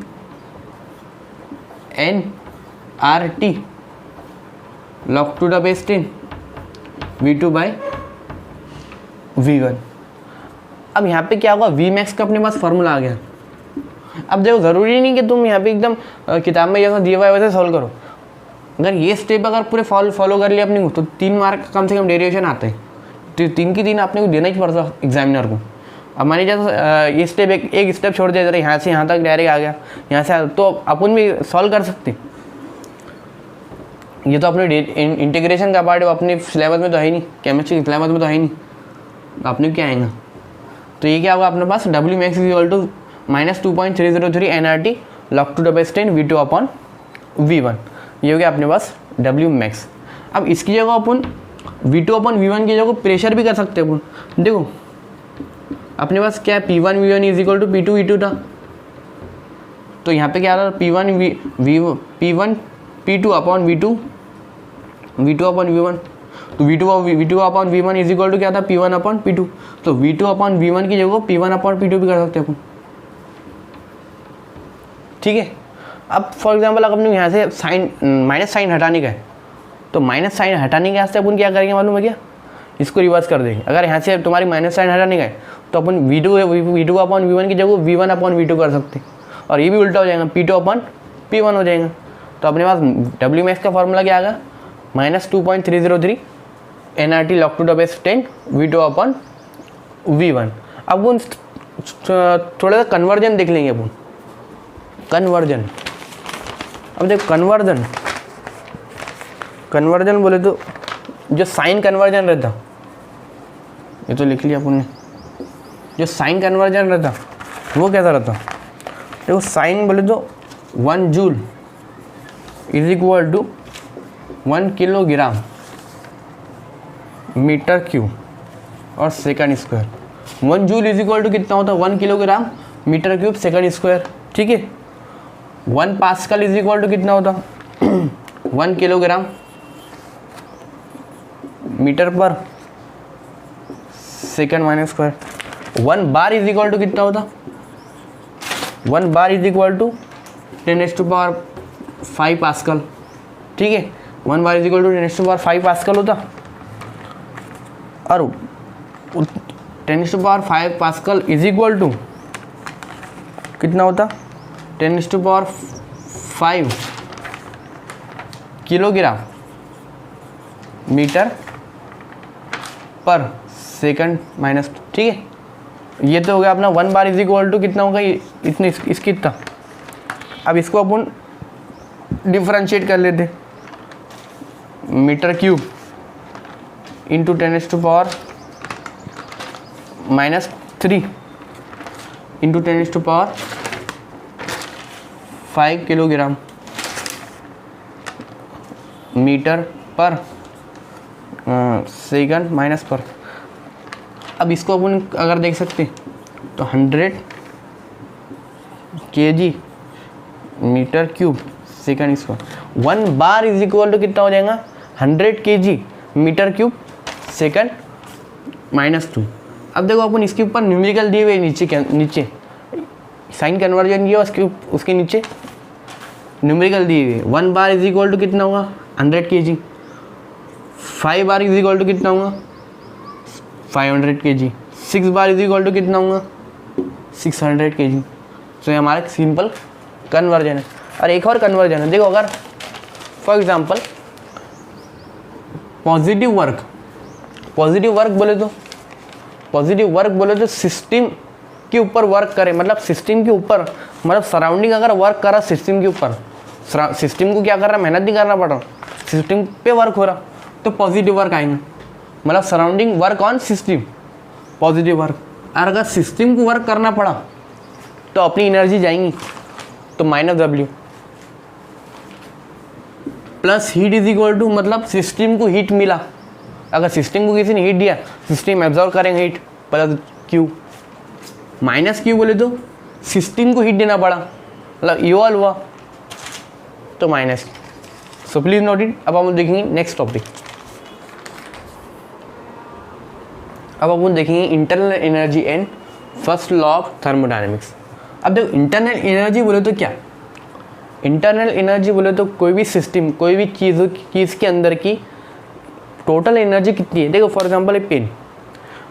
N R T log to the base 10 V two by V one. अब यहाँ पे क्या होगा, वी मैक्स का अपने पास फार्मूला आ गया। अब देखो ज़रूरी नहीं कि तुम यहाँ पे एकदम किताब में जैसा दिया हुआ है वैसे सॉल्व करो, अगर ये स्टेप अगर पूरे फॉलो कर लिया अपने को तो 3 मार्क कम से कम डेरिवेशन आते हैं, तो 3 की 3 आपने को देना ही पड़ता एग्जामिनर को। अब मान लीजिए ये स्टेप एक स्टेप छोड़ दिया, जरा यहाँ से यहाँ तक डायरेक्ट आ गया, यहाँ से तो अपन भी सॉल्व कर सकते। ये तो अपने इंटीग्रेशन का पार्ट है, अपने सिलेबस में तो है ही नहीं, केमिस्ट्री के सिलेबस में तो है ही नहीं, अपने क्या आएगा। तो ये क्या होगा अपने पास W max is equal to minus 2.303 N R T log to the base 10 V two upon V one. ये हो गया अपने पास डब्ल्यू मैक्स। अब इसकी जगह अपन V2/V1 की जगह प्रेशर भी कर सकते हैं अपन। देखो अपने पास क्या है, P1V1 is equal to P2V2 था, तो यहाँ पे क्या आ रहा है, P1 P2/V2 V2/V1, तो V2/V1 इज इक्वल टू क्या था, P1/P2, तो V2/V1 की जगह P1/P2 भी कर सकते हैं अपन। ठीक है, अब फॉर एग्जांपल अगर अपने यहाँ से साइन माइनस साइन हटाने का है, तो माइनस साइन हटाने के वास्ते अपन क्या करेंगे मालूम है क्या, इसको रिवर्स कर देंगे। अगर यहाँ से तुम्हारी माइनस साइन हटाने का है तो अपन V2/V1 की जगह V1/V2 कर सकते हैं, और ये भी उल्टा हो जाएगा, P2/P1 हो जाएगा। तो अपने पास WMAX का फॉर्मूला क्या आएगा, -2.303 nRT log2/10 V2/V1। अब वो थोड़ा सा कन्वर्जन देख लेंगे अपन, कन्वर्जन। अब देखो कन्वर्जन बोले तो जो साइन कन्वर्जन रहता, ये तो लिख लिया अपन ने, जो साइन कन्वर्जन रहता वो कैसा रहता, देखो साइन बोले तो 1 joule is equal to 1 kilogram metre cube और second square. 1 joule is equal to कितना होता है, 1 kilogram metre cube second square. ठीक है, 1 पास्कल इज इक्वल टू कितना होता 1 किलोग्राम मीटर पर second minus square. 1 bar is equal to कितना होता, 1 bar is equal to 10⁵ pascal. ठीक है, 1 bar is equal to 10⁵ pascal होता, और 10⁵ पास्कल इज इक्वल टू कितना होता, 10⁵ किलोग्राम मीटर पर सेकंड माइनस। ठीक है, ये तो हो गया अपना 1 बार इज इक्वल टू कितना होगा, इतने इसकी इतना। अब इसको अपन डिफरेंशिएट कर लेते, metre cube into 10⁻³ into 10⁵ kilogram metre पर सेकंड माइनस पर। अब इसको अपन अगर देख सकते तो 100 kg metre cube second square. 1 bar is equal to कितना हो जाएगा, 100 kg मीटर क्यूब सेकंड -2। अब देखो अपन इसके ऊपर न्यूमेरिकल दिए हुए नीचे साइन कन्वर्जन किया, उसके नीचे न्यूमेरिकल दिए हुए। 1 बार इज इक्वल टू कितना होगा, 100 kg। 5 bar is equal to कितना होगा, 500 kg। 6 bar is equal to कितना होगा, 600 kg। तो ये हमारा सिंपल कन्वर्जन है। और एक और कन्वर्जन है, देखो अगर फॉर एग्जांपल पॉजिटिव वर्क बोले तो सिस्टम के ऊपर वर्क करे, मतलब सिस्टम के ऊपर, मतलब सराउंडिंग अगर वर्क कर रहा सिस्टम के ऊपर, सिस्टम को क्या कर रहा, मेहनत नहीं करना पड़ रहा, सिस्टम पे वर्क हो रहा, तो पॉजिटिव वर्क आएंगे। मतलब surrounding work on system, positive work. और अगर सिस्टम को वर्क करना पड़ा तो अपनी एनर्जी जाएंगी, तो -W plus heat is equal to, मतलब सिस्टम को हीट मिला, अगर सिस्टम को किसी ने हीट दिया, सिस्टम एब्जॉर्व करेंगे हीट, प्लस Q। -Q बोले तो सिस्टम को हीट देना पड़ा, मतलब इवॉल्व हुआ, तो minus. So please note it. अब हम देखेंगे नेक्स्ट टॉपिक। अब अपन देखेंगे internal energy and first law of thermodynamics. अब देखो इंटरनल एनर्जी बोले तो क्या, इंटरनल एनर्जी बोले तो कोई भी सिस्टम, कोई भी चीज़ के अंदर की टोटल एनर्जी कितनी है। देखो फॉर एग्जांपल ये पेन,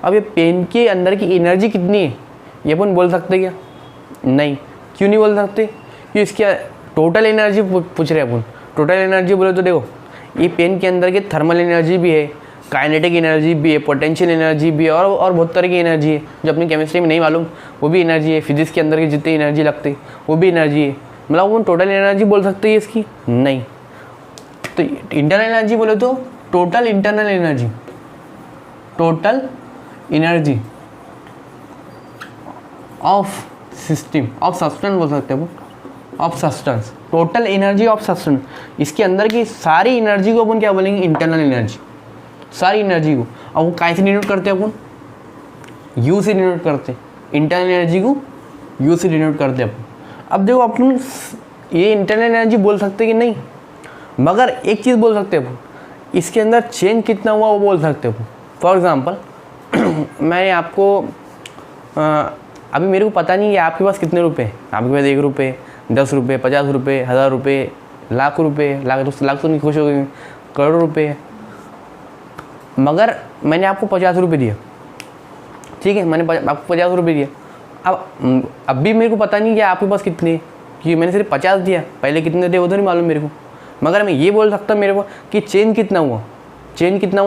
अब ये पेन के अंदर की एनर्जी कितनी है ये अपन बोल सकते क्या, नहीं। क्यों नहीं बोल सकते, क्योंकि इसकी टोटल एनर्जी पूछ रहे हैं अपन। टोटल एनर्जी बोले तो देखो ये पेन के अंदर की थर्मल एनर्जी भी है, काइनेटिक एनर्जी भी है, पोटेंशियल एनर्जी भी है, और बहुत तरह की एनर्जी है जो अपनी केमिस्ट्री में नहीं मालूम, वो भी एनर्जी है। फिजिक्स के अंदर की जितनी एनर्जी लगती है वो भी एनर्जी है, मतलब वो टोटल एनर्जी बोल सकते हैं इसकी, नहीं। तो इंटरनल एनर्जी बोले तो total internal energy, total energy of system, of substance बोल सकते हैं वो, of substance, total energy of substance. इसके अंदर की सारी एनर्जी को अपन क्या बोलेंगे, इंटरनल एनर्जी। सारी एनर्जी को। अब वो काय से डिनोट करते हैं अपन, यू से डिनोट करते हैं, इंटरनल एनर्जी को यू से डिनोट करते हैं अपन। अब देखो अपन ये इंटरनल एनर्जी बोल सकते कि नहीं, मगर एक चीज़ बोल सकते हैं अपन, इसके अंदर चेंज कितना हुआ वो बोल सकते हैं अपन। फॉर एग्ज़ाम्पल मैं आपको अभी मेरे को पता नहीं है आपके पास कितने रुपए हैं, आपके पास 1 रुपये, 10 रुपये, 50 रुपये, 1000 रुपये, लाख रुपये, लाख तो नहीं खुश हो गए, करोड़ों रुपये, मगर मैंने आपको 50 रुपये दिया, ठीक है, मैंने आपको 50 रुपये दिया। अब भी मेरे को पता नहीं कि आपके पास कितने, कि मैंने सिर्फ 50 दिया, पहले कितने थे वो तो नहीं मालूम मेरे को, मगर मैं ये बोल सकता मेरे को कि चेंज कितना हुआ,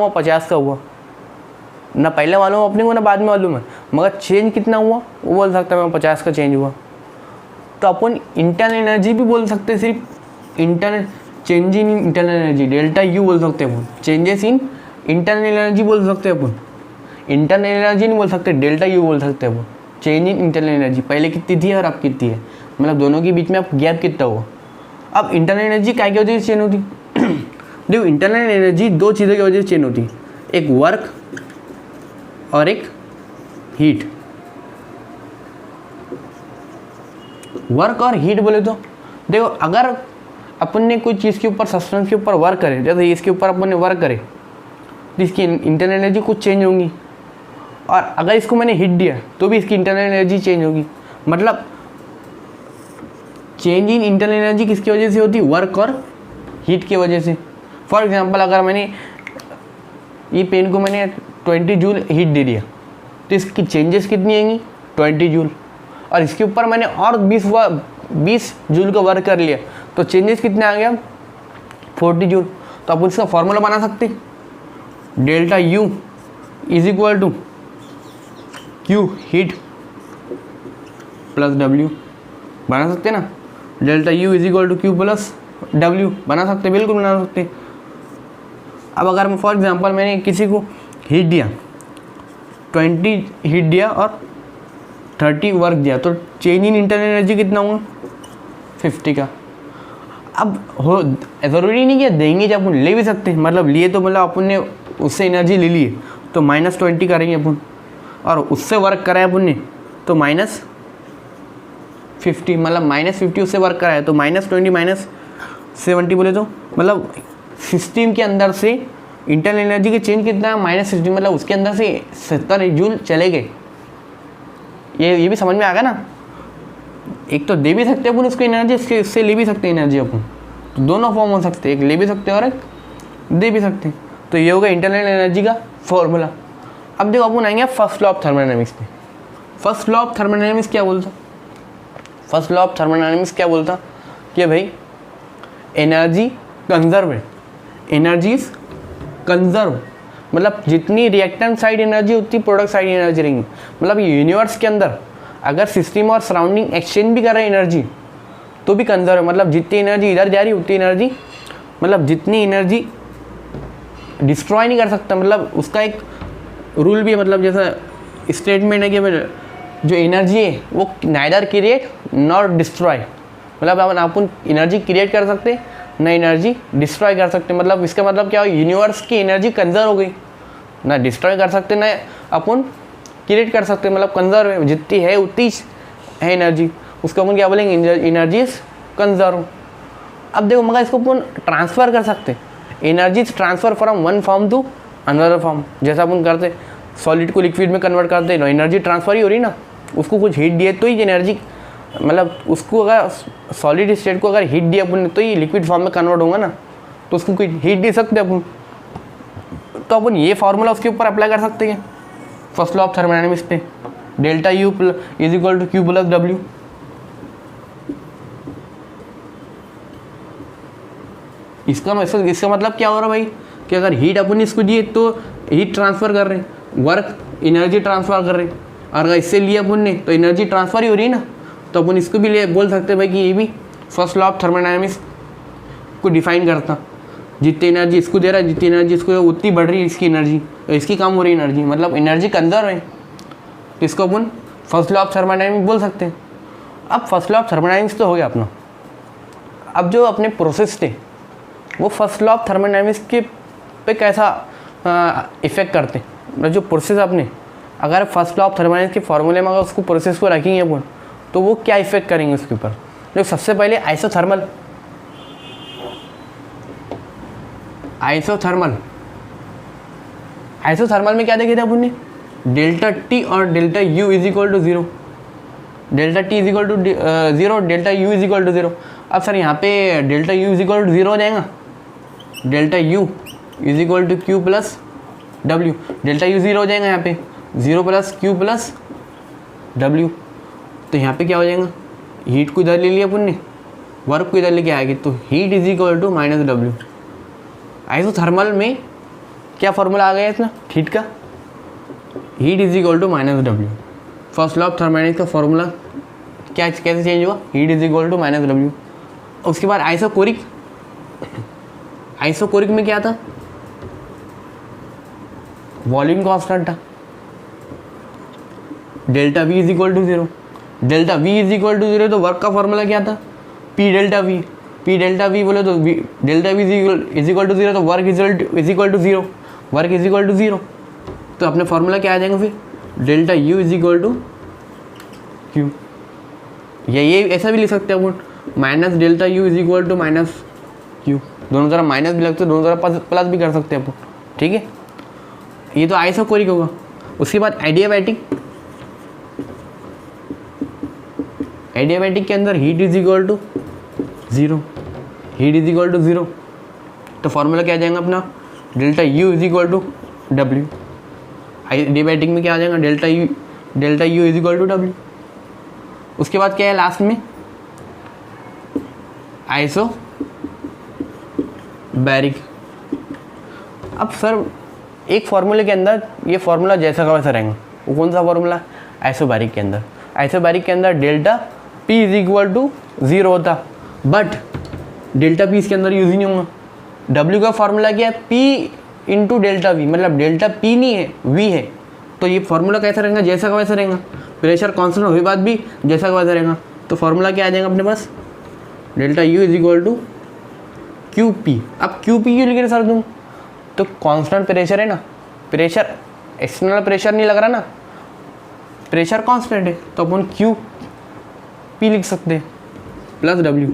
50 का हुआ, ना पहले मालूम अपने को ना बाद में मालूम है, मगर चेंज कितना हुआ वो बोल सकता मैं 50 का चेंज हुआ। तो अपन इंटरनल एनर्जी भी बोल सकते हैं, सिर्फ internal change in internal energy delta U बोल सकते हैं अपन, चेंजेस इन इंटरनल एनर्जी बोल सकते हैं अपन, इंटरनल एनर्जी नहीं बोल सकते, डेल्टा यू बोल सकते हैं अपन, चेंज इन इंटरनल एनर्जी, पहले कितनी थी और अब कितनी है, मतलब दोनों के बीच में अब गैप कितना हुआ। अब इंटरनल एनर्जी क्या की वजह से चेंज होती देखो इंटरनल एनर्जी 2 चीज़ों की वजह से चेंज होती, एक वर्क और एक हीट। वर्क और हीट बोले तो देखो अगर अपन ने कोई चीज़ के ऊपर, सब्सटेंस के ऊपर वर्क करे, जैसे इसके ऊपर अपन ने वर्क करे तो इसकी इंटरनल एनर्जी कुछ चेंज होंगी, और अगर इसको मैंने हीट दिया तो भी इसकी इंटरनल एनर्जी चेंज होगी। मतलब चेंज इन इंटरनल एनर्जी किसकी वजह से होती, वर्क और हीट की वजह से। फॉर एग्जांपल अगर मैंने ये पेन को मैंने 20 जूल हीट दे दिया तो इसकी चेंजेस कितनी आएंगी, 20 जूल, और इसके ऊपर मैंने और 20 जूल का वर्क कर लिया तो चेंजेस कितने आ गया, 40 जूल। तो आप इसका फॉर्मूला बना सकते, delta U is equal to Q heat plus W, बना सकते ना, delta U is equal to Q plus W, बना सकते, बिल्कुल बना सकते। अब अगर मैं फॉर एग्जांपल मैंने किसी को हीट दिया, 20 हीट दिया और 30 वर्क दिया, तो चेंज इन इंटरनल एनर्जी कितना हुआ, 50 का। अब हो ज़रूरी नहीं कि देंगे, जब अपन ले भी सकते हैं, मतलब लिए तो मतलब अपन ने उससे एनर्जी ले ली तो -20 करेंगे अपन, और उससे वर्क कराए अपन ने तो -50, मतलब -50 उससे वर्क कराए तो -20 -70 बोले तो मतलब सिस्टम के अंदर से इंटरनल एनर्जी के चेंज कितना है, -60, मतलब उसके अंदर से 70 जूल चले गए। ये भी समझ में आ गया ना, एक तो दे भी सकते हैं अपन उसको एनर्जी, इससे ले भी सकते हैं एनर्जी अपन, तो दोनों फॉर्म हो सकते हैं, एक ले भी सकते हैं और एक दे भी सकते हैं। तो ये होगा इंटरनल एनर्जी का फॉर्मूला। अब देखो अपन आएंगे फर्स्ट लॉ ऑफ थर्मोडायनामिक्स पे। फर्स्ट लॉ ऑफ थर्मोडायनामिक्स क्या बोलता, फर्स्ट लॉ ऑफ थर्मोडायनामिक्स क्या बोलता कि भाई एनर्जी कंजर्व है, एनर्जी इज कंजर्व, मतलब जितनी रिएक्टेंट साइड एनर्जी उतनी प्रोडक्ट साइड एनर्जी रहेंगी। मतलब यूनिवर्स के अंदर अगर सिस्टम और सराउंडिंग एक्सचेंज भी कर रहे हैं एनर्जी तो भी कंजर्व है, मतलब जितनी एनर्जी इधर जा रही उतनी एनर्जी, मतलब जितनी एनर्जी डिस्ट्रॉय नहीं कर सकता, मतलब उसका एक रूल भी है, मतलब जैसा स्टेटमेंट है कि जो एनर्जी है वो नाइदर क्रिएट नॉट डिस्ट्रॉय, मतलब अपन एनर्जी क्रिएट कर सकते न एनर्जी डिस्ट्रॉय कर सकते। मतलब इसका मतलब क्या हो, यूनिवर्स की एनर्जी कंजर्व हो गई, ना डिस्ट्रॉय कर सकते ना अपन क्रिएट कर सकते, मतलब कंजर्व है, जितनी है उतनी है एनर्जी, उसको अपन क्या बोलेंगे, एनर्जी इज कंजर्व। अब देखो मगर इसको अपन ट्रांसफ़र कर सकते, energy transfer from one form to another form, जैसा अपन करते सॉलिड को लिक्विड में कन्वर्ट करते हैं, एनर्जी ट्रांसफ़र ही हो रही ना, उसको कुछ हीट दिए तो ही एनर्जी, मतलब उसको अगर सॉलिड स्टेट को अगर हीट दिया अपन तो ये लिक्विड फॉर्म में कन्वर्ट होगा ना, तो उसको कोई हीट दे सकते अपन, तो अपन ये फार्मूला उसके ऊपर अप्लाई कर सकते हैं फर्स्ट लॉ ऑफ थर्मोडायनामिक्स पे, delta U is equal to Q plus W. इसका मतलब क्या हो रहा है भाई कि अगर हीट अपन इसको दिए तो हीट ट्रांसफ़र कर रहे हैं, वर्क एनर्जी ट्रांसफ़र कर रहे हैं, और अगर इससे लिया अपन ने तो एनर्जी ट्रांसफ़र ही हो रही है ना, तो अपन इसको भी बोल सकते हैं भाई कि ये भी फर्स्ट लॉ ऑफ थर्मोडायनामिक्स को डिफाइन करता, जितनी एनर्जी इसको दे रहा है, जितनी एनर्जी इसको उतनी बढ़ रही है इसकी एनर्जी, इसकी कम हो रही है एनर्जी, मतलब एनर्जी कंजर्व है, तो इसको अपन फर्स्ट लॉ ऑफ थर्मोडायनामिक्स बोल सकते हैं। अब फर्स्ट लॉ ऑफ थर्मोडायनामिक्स तो हो गया अपना, अब जो अपने प्रोसेस थे वो फर्स्ट लॉ ऑफ थर्मोडायनामिक्स के पे कैसा इफेक्ट करते हैं, मतलब जो प्रोसेस आपने अगर फर्स्ट लॉ ऑफ थर्मोडायनेमिक्स के फॉर्मूले में अगर उसको प्रोसेस को रखेंगे अपन तो वो क्या इफेक्ट करेंगे उसके ऊपर। जो सबसे पहले आइसोथर्मल में क्या देखे थे अपन ने, डेल्टा टी और delta U is equal to zero, delta T is equal to zero, delta U is equal to zero. अब सर यहाँ पे delta U is equal to zero हो जाएगा, delta U is equal to Q plus W, delta U zero हो जाएगा यहाँ पे, zero plus Q plus W. तो यहाँ पे क्या हो जाएगा, हीट को इधर ले लिया अपन ने, वर्क को इधर लेके आएगी, तो heat is equal to minus W. Isothermal में क्या फॉर्मूला आ गया इतना हीट का, heat is equal to minus W. First law of thermodynamics का फॉर्मूला क्या कैसे चेंज हुआ, heat is equal to minus W. उसके बाद आइसोकोरिक में क्या था, वॉल्यूम कांस्टेंट था, delta V is equal to zero, delta V is equal to zero. तो वर्क का फॉर्मूला क्या था, पी डेल्टा वी बोले तो delta V is equal to zero, तो work is equal to zero, work is equal to zero. तो अपने फॉर्मूला क्या आ जाएगा फिर, delta U is equal to Q, या ये ऐसा भी लिख सकते हैं अपन, minus delta U is equal to minus Q, दोनों तरफ माइनस भी लगते हैं, दोनों तरफ प्लस भी कर सकते हैं अपन, ठीक है। ये तो आइसोकोरिक होगा। उसके बाद एडियाबैटिक के अंदर heat is equal to zero, heat is equal to zero. तो फॉर्मूला क्या आ जाएगा अपना, delta U is equal to W. Adiabatic में क्या आ जाएगा, delta U is equal to W. उसके बाद क्या है लास्ट में, आइसोबैरिक। अब सर एक फार्मूले के अंदर ये फार्मूला जैसा का वैसा रहेगा, वो कौन सा फार्मूला, आइसोबैरिक के अंदर delta P is equal to zero होता, बट डेल्टा पी इसके अंदर यूज ही नहीं होगा। डब्ल्यू का फार्मूला क्या है, पी इंटू डेल्टा वी, मतलब डेल्टा पी नहीं है वी है। तो ये फार्मूला कैसा रहेगा, जैसा का वैसा रहेगा, प्रेशर कांस्टेंट होने के बाद भी जैसा का वैसा रहेगा। तो फार्मूला क्या आ जाएगा अपने पास, delta U is equal to Q P. अब क्यू पी क्यों लिख रहे सर तुम, तो कांस्टेंट प्रेशर है ना, प्रेशर एक्सटर्नल प्रेशर नहीं लग रहा ना, प्रेशर कांस्टेंट है, तो अपन क्यू पी लिख सकते हैं प्लस डब्ल्यू।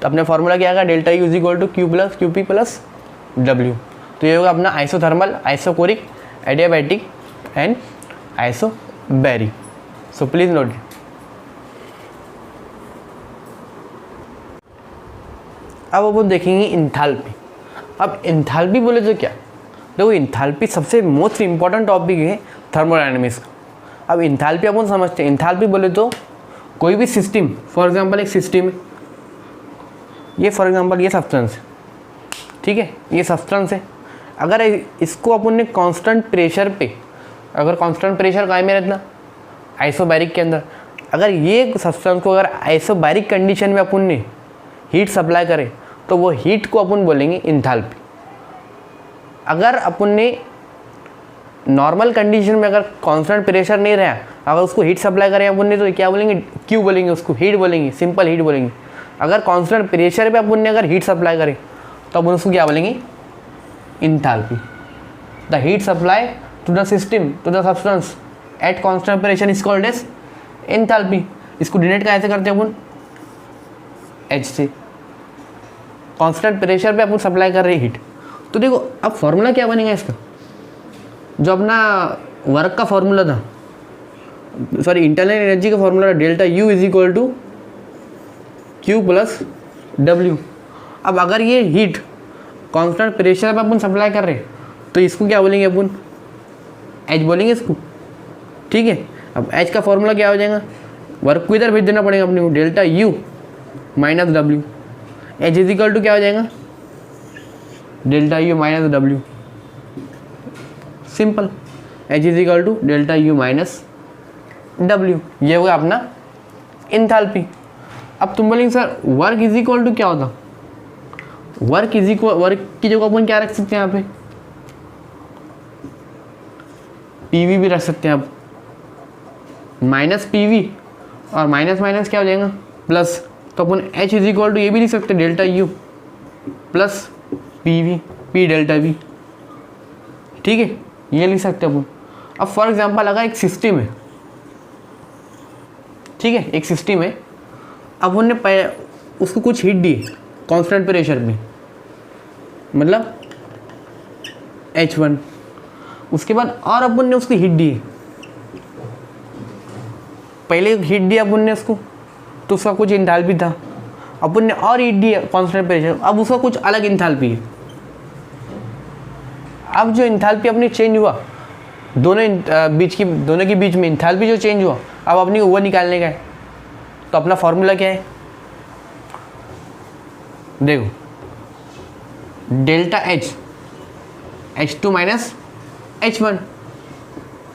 तो अपने फार्मूला क्या आएगा, delta U is equal to Q plus Q P plus W. तो ये होगा अपना isothermal, isochoric, adiabatic and isobaric. So please note. अब अपन देखेंगे इंथैल्पी। अब इंथैल्पी बोले तो क्या, देखो इंथैल्पी सबसे मोस्ट इंपॉर्टेंट टॉपिक है थर्मोडायनेमिक्स का। अब इंथैल्पी अपन समझते हैं, इंथैल्पी बोले तो कोई भी सिस्टम, फॉर एग्जांपल एक सिस्टम है, ये फॉर एग्जांपल ये सब्सटेंस है, ठीक है, ये सब्सटेंस है। अगर इसको अपन ने कांस्टेंट प्रेशर पे, अगर कांस्टेंट प्रेशर काय में रहना, आइसोबैरिक के अंदर, अगर ये सब्सटेंस को अगर आइसोबैरिक कंडीशन में अपन ने हीट सप्लाई करे तो वो हीट को अपन बोलेंगे इंथैल्पी। अगर अपन ने नॉर्मल कंडीशन में अगर कांस्टेंट प्रेशर नहीं रहा, अगर उसको हीट सप्लाई करें अपन ने तो क्या बोलेंगे, क्यू बोलेंगे, उसको हीट बोलेंगे, सिंपल हीट बोलेंगे। अगर कांस्टेंट प्रेशर पे अपन ने अगर हीट सप्लाई करे तो अपन उसको क्या बोलेंगे, enthalpy. The heat supply to the system, to the substance at constant pressure is called as enthalpy. इसको डिनोट कैसे करते हैं अपन, एच से, कांस्टेंट प्रेशर पे अपन सप्लाई कर रहे हीट। तो देखो अब फॉर्मूला क्या बनेगा इसका, जो अपना वर्क का फॉर्मूला था, सॉरी इंटरनल एनर्जी का फॉर्मूला था, delta U is equal to Q plus W. अब अगर ये हीट कांस्टेंट प्रेशर पे अपन सप्लाई कर रहे हैं तो इसको क्या बोलेंगे अपन, एच बोलेंगे इसको, ठीक है। अब एच का फॉर्मूला क्या हो जाएगा, वर्क को इधर भेज देना पड़ेगा अपने को, delta U minus W. H is equal to क्या हो जाएगा, delta U minus W, simple, H is equal to delta U minus W. ये होगा अपना इंथैल्पी। अब तुम बोलेंगे sir work is equal to क्या होता, वर्क इज इक्वल, वर्क की जगह अपन क्या रख सकते हैं यहाँ पे, पीवी भी रख सकते हैं। अब माइनस पीवी और माइनस माइनस क्या हो जाएगा, प्लस। तो अपन एच इज इक्वल टू ये भी लिख सकते हैं, delta U plus P V, P delta we. ठीक है, ये लिख सकते हैं अपन। अब फॉर एग्जांपल अगर एक सिस्टम है, ठीक है, एक सिस्टम है, अब उन्होंने उसको कुछ हीट दी कांस्टेंट प्रेशर में, मतलब H1, उसके बाद और अपन ने उसको हीट दी, पहले हीट दिया अपन ने उसको तो उसका कुछ इंथैल्पी था, अपन ने और हीट दिया कांस्टेंट प्रेशर, अब उसका कुछ अलग इंथैल्पी है। अब जो इंथैल्पी अपनी चेंज हुआ दोनों के बीच में इंथैल्पी जो चेंज हुआ, अब अपनी वो निकालने का है। तो अपना फॉर्मूला क्या है, देखो delta H H2 minus H1,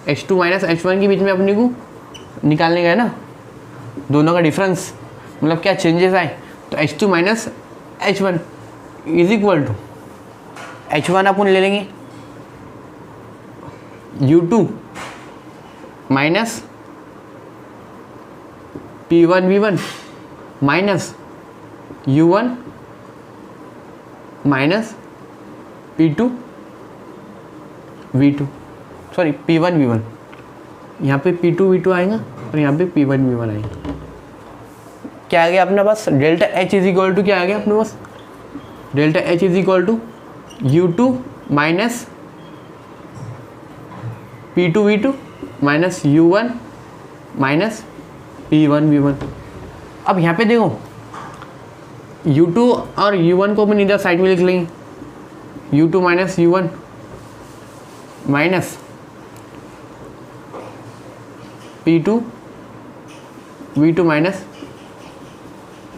H2 minus H1 के बीच में अपने को निकालने का है ना, दोनों का डिफरेंस, मतलब क्या चेंजेस आए। तो H2 minus H1 is equal to H1 अपन ले लेंगे U2 minus P1 V1 minus U1 minus P2 V2, sorry P1 V1, यहाँ पे P2 V2 आएगा और यहाँ पे P1 V1 आएगा। क्या आ गया अपने पास, delta H is equal to क्या आ गया अपने पास, delta H is equal to U2 minus P2 V2 minus U1 minus P1 V1। अब यहाँ पे देखो U2 और U1 को अपन इधर साइड में लिख लेंगे, U2 minus U1 minus P2 V2 minus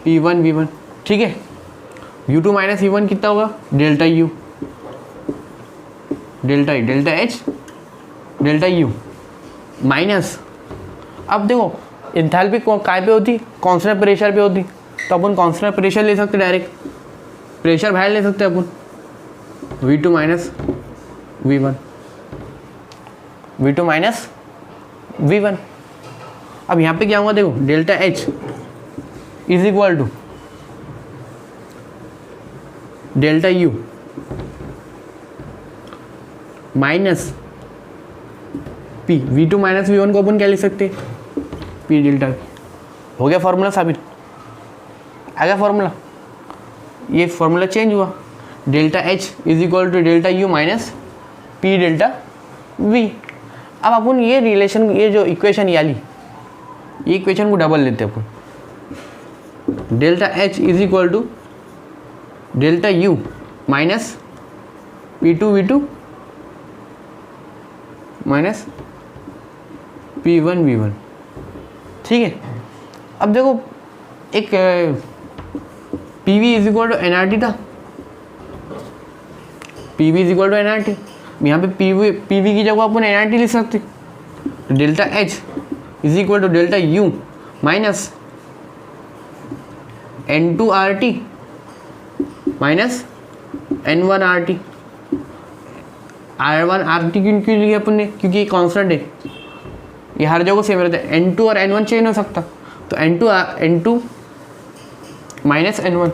P1 V1, ठीक है। U2 माइनस U1 कितना होगा, delta U, delta I, delta H, delta U minus, अब देखो इंथैल्पी कहाँ पे होती, कांस्टेंट प्रेशर पे होती, तो अपन कांस्टेंट प्रेशर ले सकते, डायरेक्ट प्रेशर बाहर ले सकते अपन, V2 minus V1, V2 minus V1। अब यहाँ पे क्या होगा, देखो delta H is equal to delta U minus P, V2 minus V1 को अपन क्या लिख सकते हैं, P डेल्टा V। हो गया फॉर्मूला साबित, आ गया फॉर्मूला, ये फॉर्मूला चेंज हुआ, delta H is equal to delta U minus P delta V। अब अपन ये रिलेशन, ये जो इक्वेशन याली, ये इक्वेशन को डबल लेते हैं अपन, delta H is equal to delta U minus P2 V2 minus P1 V1, ठीक है। अब देखो एक PV is equal to NRT था, PV is equal to NRT, यहाँ पे PV की जगह अपन NRT लिख सकते, delta H is equal to delta U minus N2RT minus N1RT। R1RT क्यों लिया अपन ने, क्योंकि ये कॉन्स्टेंट है, ये हर जगह सेम रहता है, N2 और N1 चेंज हो सकता, तो N2 माइनस N1।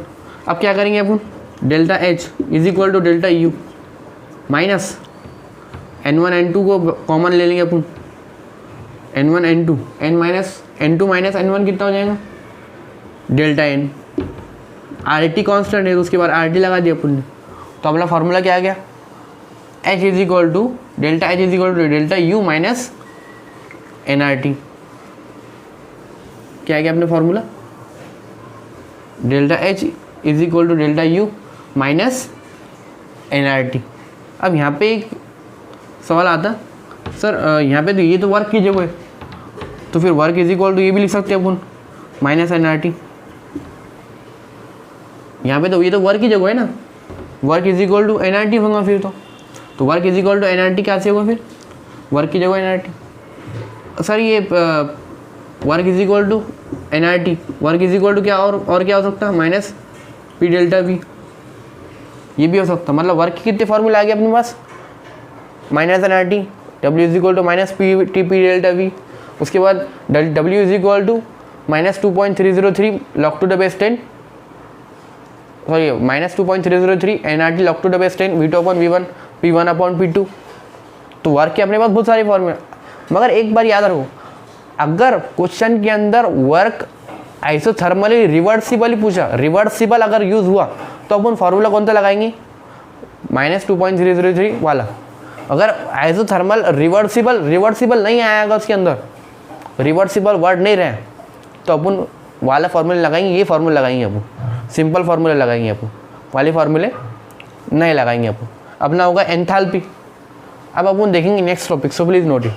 अब क्या करेंगे अपन, delta H is equal to delta U minus N1 N2 को कॉमन ले लेंगे अपन, N1 N2, N2 minus N1 कितना हो जाएगा, डेल्टा N। RT कांस्टेंट है तो उसके बाद RT लगा दिया अपन ने, तो अपना फार्मूला क्या आ गया, H is equal to delta H is equal to delta U minus NRT। क्या है क्या अपने formula, delta H is equal to delta U minus NRT। अब यहाँ पे एक सवाल आता, सर यहाँ पे तो ये तो वर्क की जगह है, तो फिर वर्क इज इक्वल टू ये भी लिख सकते हैं अपन, माइनस NRT। यहाँ पे तो ये तो वर्क की जगह है ना, work is equal to NRT होगा फिर तो work is equal to NRT कैसे होगा फिर, वर्क की जगह NRT। सर ये work is equal to NRT, work is equal to क्या और क्या हो सकता है, माइनस P डेल्टा V, ये भी हो सकता। मतलब वर्क के कितने फार्मूले आ गए अपने पास, minus NRT, W is equal to minus P delta V, उसके बाद W is equal to minus 2.303 log to the base 10, sorry minus 2.303 NRT log to the base 10 V2 upon V1 P1 upon P2, तो वर्क के अपने पास बहुत सारे फॉर्मूले, मगर एक बार याद रखो, अगर क्वेश्चन के अंदर वर्क आइसोथर्मली रिवर्सिबली पूछा, रिवर्सिबल अगर यूज़ हुआ तो अपन फार्मूला कौन सा लगाएंगे, -2.003 वाला। अगर आइसोथर्मल रिवर्सिबल नहीं आएगा उसके अंदर, रिवर्सिबल वर्ड नहीं रहे, तो अपन वाला फार्मूले लगाएंगे, ये फार्मूले लगाएंगे अपन, सिंपल फार्मूले लगाएंगे अपन, वाले फार्मूले नहीं लगाएंगे अपन। अपना होगा एंथैल्पी। अब अपन देखेंगे next topic, so please note it.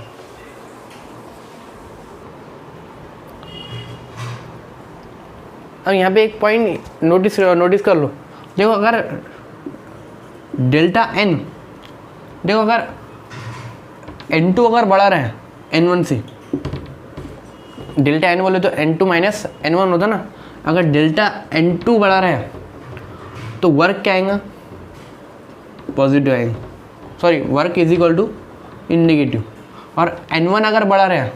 अब यहाँ पे एक पॉइंट नोटिस कर लो। देखो अगर डेल्टा एन, देखो अगर N2 अगर बढ़ा रहे हैं N1 से, डेल्टा एन बोले तो N2 माइनस N1 होता ना, अगर डेल्टा N2 बढ़ा रहे हैं तो वर्क क्या आएगा, पॉजिटिव आएगा, sorry work is equal to in negative. और N1 अगर बढ़ा रहे हैं,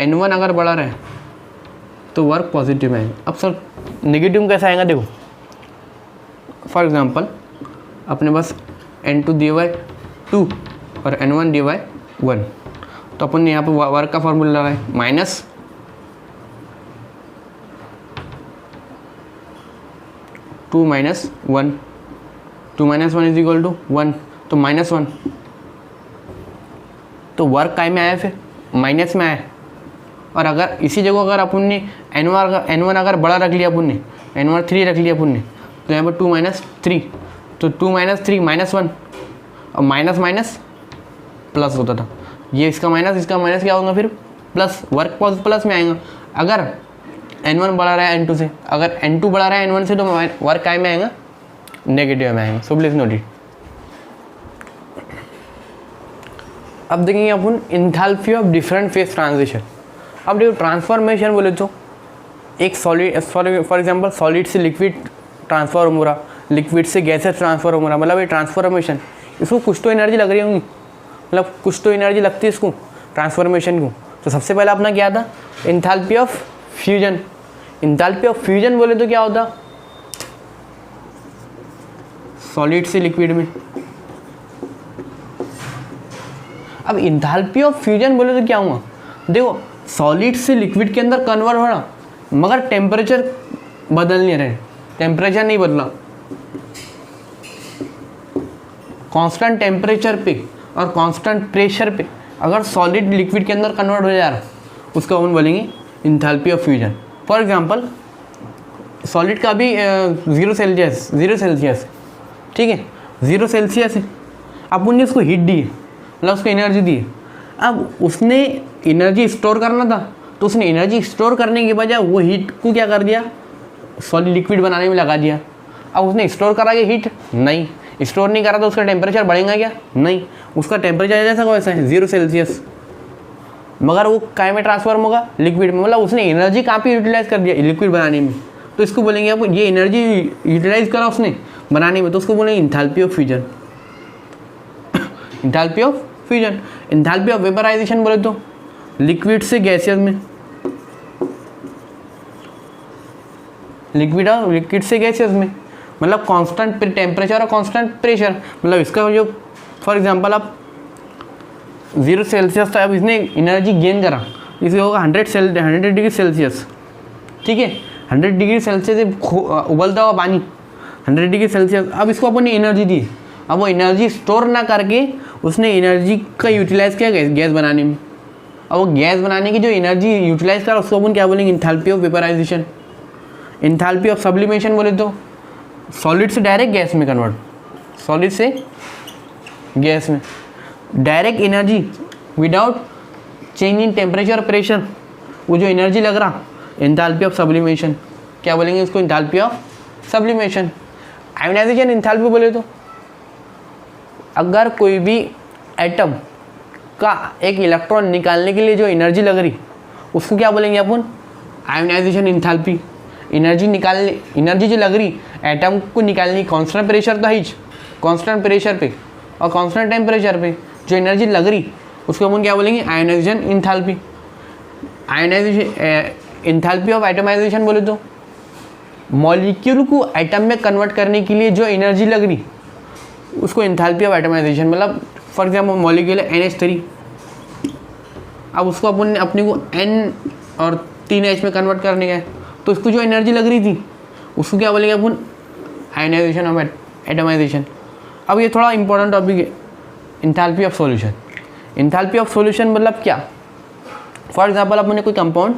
N1 अगर बढ़ा रहे हैं तो वर्क पॉजिटिव आएगा। अब सर नेगेटिव कैसे आएगा, देखो फॉर एग्जांपल अपने पास N2 दिया हुआ है 2 और N1 दिया हुआ है 1, तो अपन ने यहाँ पे वर्क का फॉर्मूला लगाया minus two minus one, 2 minus 1 is equal to 1, तो -1, तो वर्क काय में आया, फिर माइनस में आया। और अगर इसी जगह अगर अपन ने N1 अगर बड़ा रख लिया अपन ने, N1 3 रख लिया अपन ने, तो यहाँ पर 2 माइनस 3, तो 2 माइनस 3 -1, और माइनस माइनस प्लस होता था, ये इसका माइनस क्या होगा, फिर प्लस, वर्क प्लस में आएगा। अगर N1 बढ़ा रहा है N2 से, अगर N2 बढ़ा रहा है N1 से, तो वर्क काय में आएगा, नेगेटिव में आएगा। So please note it. अब देखेंगे अपन enthalpy of different phase transition. अब देखो ट्रांसफॉर्मेशन बोले तो एक सॉलिड, फॉर एग्जांपल सॉलिड से लिक्विड ट्रांसफॉर्म हो रहा, लिक्विड से गैसेस ट्रांसफर हो रहा, मतलब ये ट्रांसफॉर्मेशन, इसको कुछ तो एनर्जी लग रही होंगी, मतलब कुछ तो एनर्जी लगती है इसको ट्रांसफॉर्मेशन को। तो सबसे पहले अपना क्या था, enthalpy of fusion. Enthalpy of fusion बोले तो क्या होता, सॉलिड से लिक्विड में। अब एंथैल्पी ऑफ फ्यूजन बोले तो क्या हुआ, देखो सॉलिड से लिक्विड के अंदर कन्वर्ट हो रहा, मगर टेम्परेचर बदल नहीं रहे, टेम्परेचर नहीं बदला, कांस्टेंट टेम्परेचर पे और कांस्टेंट प्रेशर पे अगर सॉलिड लिक्विड के अंदर कन्वर्ट हो जा रहा, उसको हम बोलेंगे enthalpy of fusion. For example solid का भी 0 सेल्सियस, ठीक है, 0 सेल्सियस है, अपन ने उसको हीट दी, मतलब उसको एनर्जी दी। अब उसने एनर्जी स्टोर करना था, तो उसने एनर्जी स्टोर करने के बजाय वो हीट को क्या कर दिया, सॉलिड लिक्विड बनाने में लगा दिया। अब उसने स्टोर करा के हीट, नहीं स्टोर नहीं करा तो उसका टेम्परेचर बढ़ेगा क्या, नहीं, उसका टेम्परेचर जैसा वैसा है 0 सेल्सियस, मगर वो काय में ट्रांसफॉर्म होगा, लिक्विड में, मतलब उसने एनर्जी कहाँ पे यूटिलाइज कर दिया, लिक्विड बनाने में। तो इसको बोलेंगे आप, ये एनर्जी यूटिलाइज करा उसने बनाने में, तो उसको बोलेंगे enthalpy of fusion. Enthalpy of fusion. Enthalpy of vaporization बोले तो लिक्विड से गैसियस में, लिक्विड से गैसियस में, मतलब कांस्टेंट टेम्परेचर और कांस्टेंट प्रेशर। मतलब इसका जो फॉर एग्जांपल आप 0 सेल्सियस था, अब इसने एनर्जी गेन करा, इसे होगा 100 डिग्री सेल्सियस, ठीक है, 100 डिग्री सेल्सियस से उबलता हुआ पानी 100 डिग्री सेल्सियस। अब इसको अपन ने एनर्जी दी, अब वो एनर्जी स्टोर ना करके उसने एनर्जी का यूटिलाइज किया गैस बनाने में। अब वो गैस बनाने की जो एनर्जी यूटिलाइज करा, उसको अपन क्या बोलेंगे, enthalpy of vaporization. Enthalpy of sublimation बोले तो सॉलिड से डायरेक्ट गैस में कन्वर्ट, सॉलिड से गैस में direct energy without change in temperature pressure, वो जो एनर्जी लग रहा, एंथैल्पी ऑफ सब्लिमेशन। क्या बोलेंगे इसको, enthalpy of sublimation. Ionisation enthalpy बोले तो अगर कोई भी एटम का एक इलेक्ट्रॉन निकालने के लिए जो एनर्जी लग रही, उसको क्या बोलेंगे अपन, आयोनाइजेशन एंथैल्पी। एनर्जी जो लग रही एटम को निकालने, कांस्टेंट प्रेशर तो है, कांस्टेंट प्रेशर पे और कांस्टेंट टेम्परेचर पे जो एनर्जी लग रही, उसको अपन क्या बोलेंगे, ionization enthalpy. Ionization enthalpy of atomization बोले तो मॉलिक्यूल को एटम में कन्वर्ट करने के लिए जो एनर्जी लग रही, उसको इंथैल्पी ऑफ एटमाइजेशन, मतलब फॉर एग्जाम्पल मॉलिक्यूल है NH3, अब उसको अपने को N और 3H में कन्वर्ट करने का है, तो उसको जो एनर्जी लग रही थी उसको क्या बोलेंगे अपन, आयनाइजेशन ऑफ एटमाइजेशन। अब ये थोड़ा इंपॉर्टेंट टॉपिक है, enthalpy of solution. Enthalpy of solution मतलब क्या, फॉर एग्जांपल अपने कोई कंपाउंड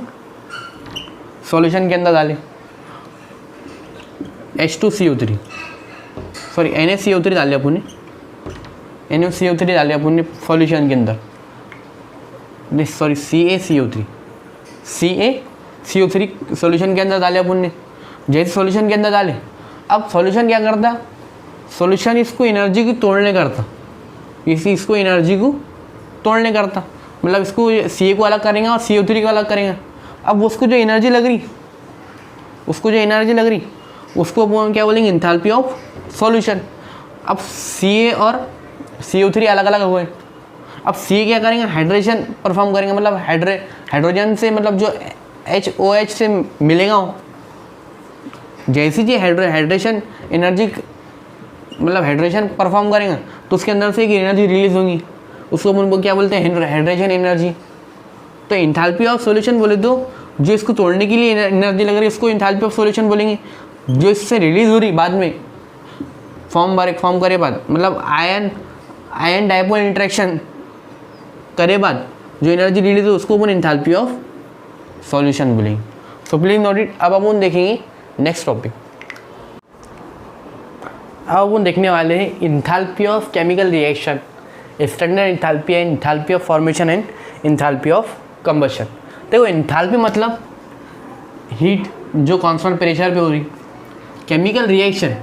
सॉल्यूशन के अंदर डाले, H2CO3 सॉरी NaCO3 डाले अपन ने, NaCO3 डाले अपन ने सॉल्यूशन के अंदर, नहीं सॉरी CaCO3 सॉल्यूशन के अंदर डाले अपन ने। जैसे सॉल्यूशन के अंदर डाले, अब सॉल्यूशन क्या करता, सॉल्यूशन इसको एनर्जी को तोड़ने करता, इसको एनर्जी को तोड़ने करता, मतलब इसको Ca को अलग करेंगे और CO3 को अलग करेंगे। अब उसको जो एनर्जी लग रही उसको अपन क्या बोलेंगे, इंथैल्पी ऑफ सॉल्यूशन। अब Ca और CO3 अलग अलग हुए, अब Ca क्या करेंगे, हाइड्रेशन परफॉर्म करेंगे, मतलब हाइड्रोजन से मतलब जो HOH से मिलेगा हो, जैसे जी हाइड्रेशन एनर्जी मतलब हाइड्रेशन परफॉर्म करेंगे तो उसके अंदर से एक एनर्जी रिलीज होगी, उसको अपन क्या बोलते हैं, हाइड्रेशन एनर्जी। तो इंथैल्पी ऑफ सॉल्यूशन बोले तो जो इसको तोड़ने के लिए एनर्जी लग रही है उसको इंथैल्पी ऑफ सॉल्यूशन बोलेंगे। जो इससे रिलीज हो रही बाद में फॉर्म करे बाद, मतलब आयन डाइपोल इंटरेक्शन करे बाद जो एनर्जी रिलीज हो उसको अपन इंथैल्पी ऑफ सॉल्यूशन बोलेंगे। सो प्लीज नोट इट। अब अपन देखेंगे नेक्स्ट टॉपिक। अब अपन देखने वाले हैं enthalpy of chemical reaction, standard enthalpy है, enthalpy of formation and enthalpy of combustion. देखो इंथैल्पी मतलब हीट जो कांस्टेंट प्रेशर पे हो रही, केमिकल रिएक्शन।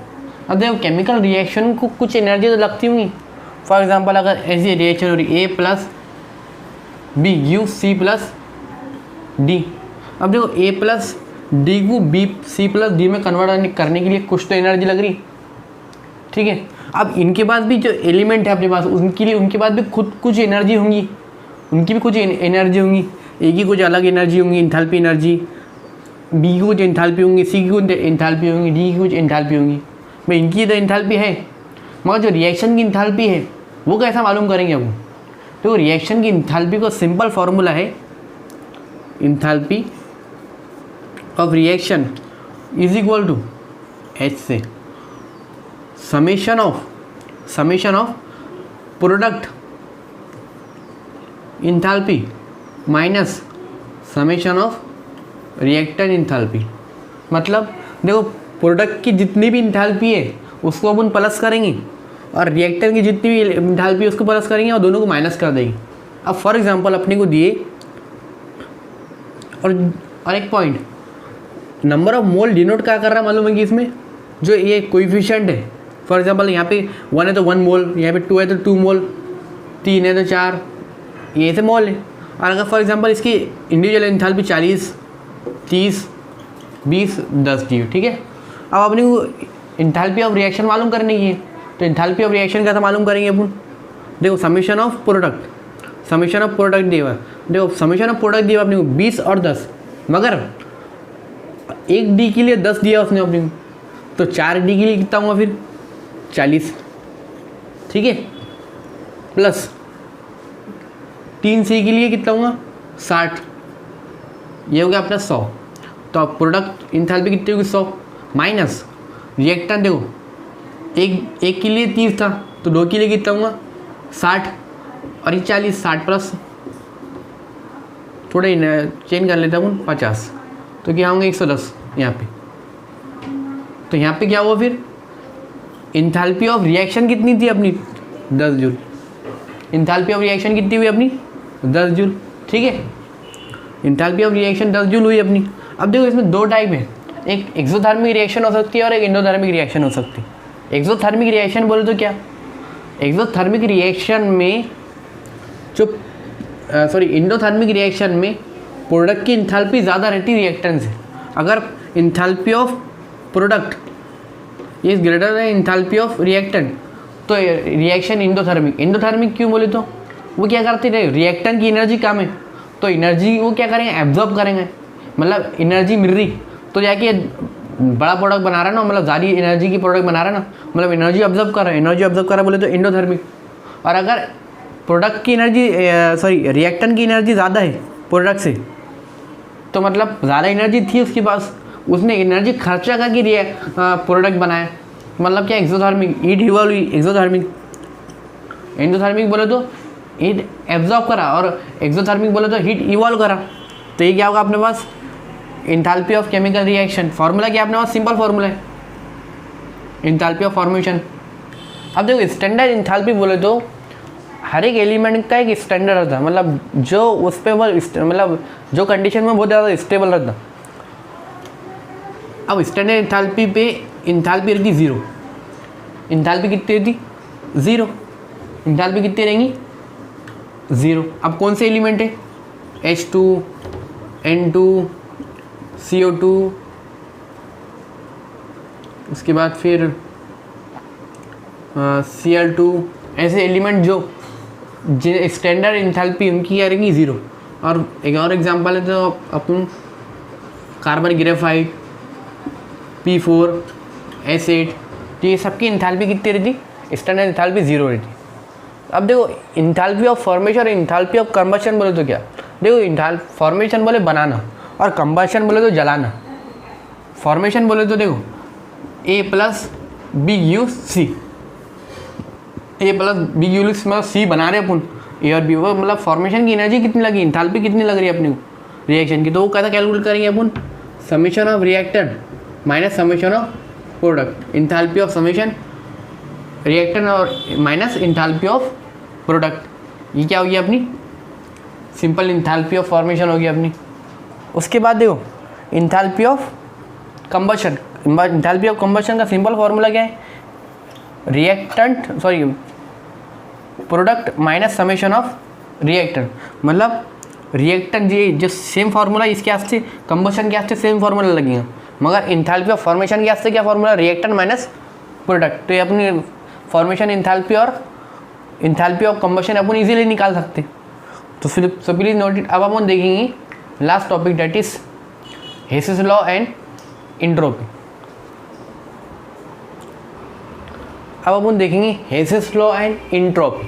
अब देखो केमिकल रिएक्शन को कुछ एनर्जी तो लगती होंगी, फॉर एग्जांपल अगर ऐसी रिएक्शन हो रही A + B U C + D, अब देखो A + D को B C + D में कन्वर्ट करने के लिए कुछ तो एनर्जी लग रही, ठीक है। अब इनके पास भी जो एलिमेंट है अपने पास उनके पास भी खुद कुछ एनर्जी होंगी, उनकी भी कुछ एनर्जी होंगी, A की कुछ अलग एनर्जी होंगी, इंथैल्पी एनर्जी, B की कुछ एंथैल्पी होंगी, C की कुछ एंथैल्पी होंगी, D की कुछ एंथैल्पी होंगी। भाई इनकी तो एंथैल्पी है, मगर जो रिएक्शन की एंथैल्पी है वो कैसा मालूम करेंगे अब। तो रिएक्शन की एंथैल्पी का सिंपल फार्मूला है, enthalpy of reaction is equal to H से summation of product enthalpy minus summation of reactant enthalpy. मतलब देखो प्रोडक्ट की जितनी भी एंथैल्पी है उसको अपन प्लस करेंगे और रिएक्टेंट की जितनी भी एंथैल्पी है उसको प्लस करेंगे और दोनों को माइनस कर देंगे। अब फॉर एग्जांपल अपने को दिए और एक point, number of mole denote क्या कर रहा है मालूम है कि इसमें जो ये कोएफिशिएंट है, फॉर एग्जांपल यहाँ पे 1 है तो 1 मोल, यहाँ पे 2 है तो 2 मोल, 3 है तो 4, ये से मोल है। और अगर फॉर एग्जांपल इसकी इंडिविजुअल एंथैल्पी 40, 30, 20, 10 दी, ठीक है। अब अपने को एंथैल्पी ऑफ रिएक्शन मालूम करने की है, तो एंथैल्पी ऑफ रिएक्शन कैसे मालूम करेंगे अपन। देखो समेशन ऑफ प्रोडक्ट दिया, देखो समेशन ऑफ प्रोडक्ट दिया अपने को 20 और 10, मगर 1 डी के लिए 10 दिया उसने अपने को, तो 4 डी के लिए कितना होगा फिर 40, ठीक है, प्लस 3 सी के लिए कितना होगा 60, ये हो गया अपना 100। तो अब प्रोडक्ट एंथैल्पी कितनी होगी 100, माइनस रिएक्टेंट देखो एक के लिए 30 था तो 2 के लिए कितना होगा 60 और ये 40, 60 प्लस थोड़ा चेंज कर लेता हूँ 50, तो क्या होंगे 110 यहाँ पे। तो यहाँ पे क्या हुआ फिर, एंथैल्पी ऑफ रिएक्शन कितनी थी अपनी 10 जूल, एंथैल्पी ऑफ रिएक्शन कितनी हुई अपनी 10 जूल, ठीक है। एंथैल्पी ऑफ रिएक्शन 10 जूल हुई अपनी। अब देखो इसमें 2 टाइप है, एक एक्सोथर्मिक रिएक्शन हो सकती है और एक एंडोथर्मिक रिएक्शन हो सकती है। एक्सोथर्मिक रिएक्शन बोले तो क्या, एक्सोथर्मिक रिएक्शन में जो एंडोथर्मिक रिएक्शन में प्रोडक्ट की एंथैल्पी ज़्यादा रहती है रिएक्टेंट से। अगर enthalpy of product is greater than enthalpy of reactant तो रिएक्शन एंडोथर्मिक क्यों बोले तो वो क्या करते रहे, रिएक्टेंट की एनर्जी कम है तो एनर्जी वो क्या करेंगे एब्जॉर्ब करेंगे, मतलब एनर्जी मिल रही तो जाके बड़ा प्रोडक्ट बना रहा है ना, मतलब ज़्यादा एनर्जी की प्रोडक्ट बना रहा है ना, मतलब एनर्जी ऑब्जर्व कर रहा है, एनर्जी ऑब्जर्व कर रहा है बोले तो एंडोथर्मिक। और अगर प्रोडक्ट की एनर्जी रिएक्टेंट की एनर्जी ज़्यादा है प्रोडक्ट से, तो मतलब ज़्यादा एनर्जी थी उसके पास, उसने एनर्जी खर्चा करके प्रोडक्ट बनाया, मतलब क्या एक्सोथर्मिक, हीट इवॉल्व हुई एक्सोथर्मिक। एंडोथर्मिक बोले तो हीट एब्जॉर्ब करा और एक्सोथर्मिक बोले तो हीट इवॉल्व करा। तो ये क्या होगा अपने पास, enthalpy of chemical reaction. Formula क्या अपने पास, सिंपल फार्मूला है, एंथैल्पी ऑफ फॉर्मेशन। अब देखो स्टैंडर्ड एंथैल्पी बोले तो हर एक एलिमेंट का एक स्टैंडर्ड रहता है, मतलब जो उस पर मतलब जो कंडीशन में बहुत ज़्यादा स्टेबल रहता। अब स्टैंडर्ड एंथैल्पी पे एंथैल्पी रहती 0, एंथैल्पी कितनी रहती 0, एंथैल्पी कितनी रहेंगी 0। अब कौन से एलिमेंट है, H2, N2, CO2, उसके बाद फिर Cl2, ऐसे एलिमेंट जो स्टैंडर्ड एंथैल्पी उनकी क्या रहेगी 0। और एक और एग्जांपल है तो अपन कार्बन ग्रेफाइट, P4, S8, तो ये सबकी एंथैल्पी कितनी रहती, स्टैंडर्ड एंथैल्पी 0 रहती। अब देखो एंथैल्पी ऑफ फॉर्मेशन और एंथैल्पी ऑफ कंबशन बोले तो क्या, देखो फॉर्मेशन बोले बनाना और कंबशन बोले तो जलाना। फॉर्मेशन बोले तो देखो A plus B you C, A plus B you मतलब C बना रहे अपन, A और B, वो मतलब फॉर्मेशन की एनर्जी कितनी लगी, एंथैल्पी कितनी लग रही है अपने को रिएक्शन की, तो वो कैसा कैलकुलेट करेंगे अपन, summation of reactant minus summation of product, enthalpy of summation reactant और माइनस एंथैल्पी ऑफ प्रोडक्ट। ये क्या होगी अपनी सिंपल एंथैल्पी ऑफ फॉर्मेशन होगी अपनी। उसके बाद देखो enthalpy of combustion, enthalpy of combustion का सिंपल फार्मूला क्या है, product minus summation of reactant, मतलब रिएक्टेंट ये जो सेम फार्मूला इसके वास्ते कंबशन के वास्ते सेम फार्मूला लगेगा, मगर एंथैल्पी ऑफ फॉर्मेशन के वास्ते क्या फार्मूला, रिएक्टेंट माइनस प्रोडक्ट। तो ये अपनी फॉर्मेशन एंथैल्पी और enthalpy of combustion upon easily निकाल सकते। तो सो प्लीज नोट इट। अब अपन देखेंगे last topic, that is Hess's law and entropy. अब अपन देखेंगे हेसिस लॉ एंड एंट्रोपी।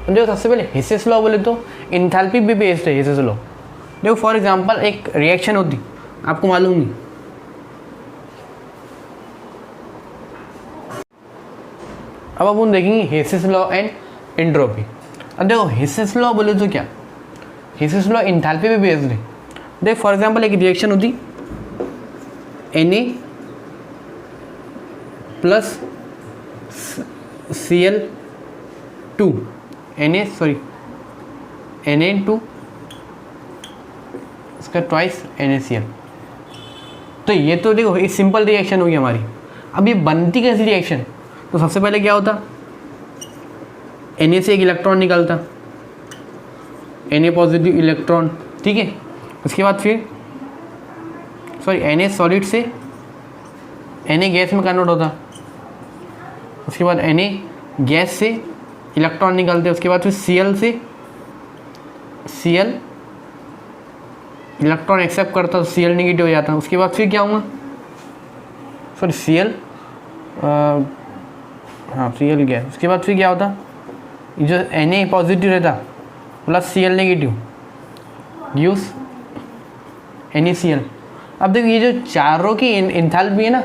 देखो सबसे पहले हेसिस लॉ बोले तो एंथैल्पी भी बेस्ड है हेसिस लॉ। देखो फॉर एग्जांपल एक रिएक्शन होती, आपको मालूम नहीं, अब अपन देखेंगे हेसिस लॉ एंड एंट्रोपी। अब देखो हेसिस लॉ बोले तो क्या, हेसिस लॉ एंथैल्पी पे बेस्ड है। देख फॉर एग्जांपल एक रिएक्शन होती Na प्लस Cl2 Na2 इसका ट्वाइस NaCl। तो ये तो देखो ये सिंपल रिएक्शन होगी हमारी। अब ये बनती कैसी रिएक्शन, तो सबसे पहले क्या होता, Na से एक इलेक्ट्रॉन निकलता, Na पॉजिटिव इलेक्ट्रॉन, ठीक है। उसके बाद फिर Na सॉलिड से Na गैस में कन्वर्ट होता, उसके बाद Na गैस से इलेक्ट्रॉन निकलते, उसके बाद फिर Cl से Cl इलेक्ट्रॉन एक्सेप्ट करता तो Cl नेगेटिव हो जाता। उसके बाद फिर क्या होगा, Cl Cl गैस, उसके बाद फिर क्या होता, जो Na पॉजिटिव रहता plus Cl negative use NaCl। अब देखो ये जो चारों की एंथैल्पी है ना,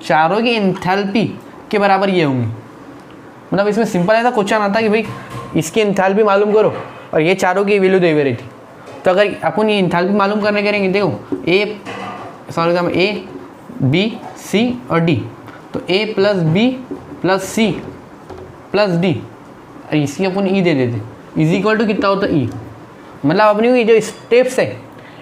चारों की एंथैल्पी के बराबर ये होंगी। मतलब इसमें सिंपल ऐसा क्वेश्चन आता है कि भाई इसकी एंथैल्पी मालूम करो और ये चारों की वैल्यू दे हुई थी। तो अगर अपन ये एंथैल्पी मालूम करने करेंगे, देखो A B C और D, तो A plus B plus C plus D, इसी अपन E दे देते, इज इक्वल टू कितना होता है E। मतलब अपनी ये जो स्टेप्स है,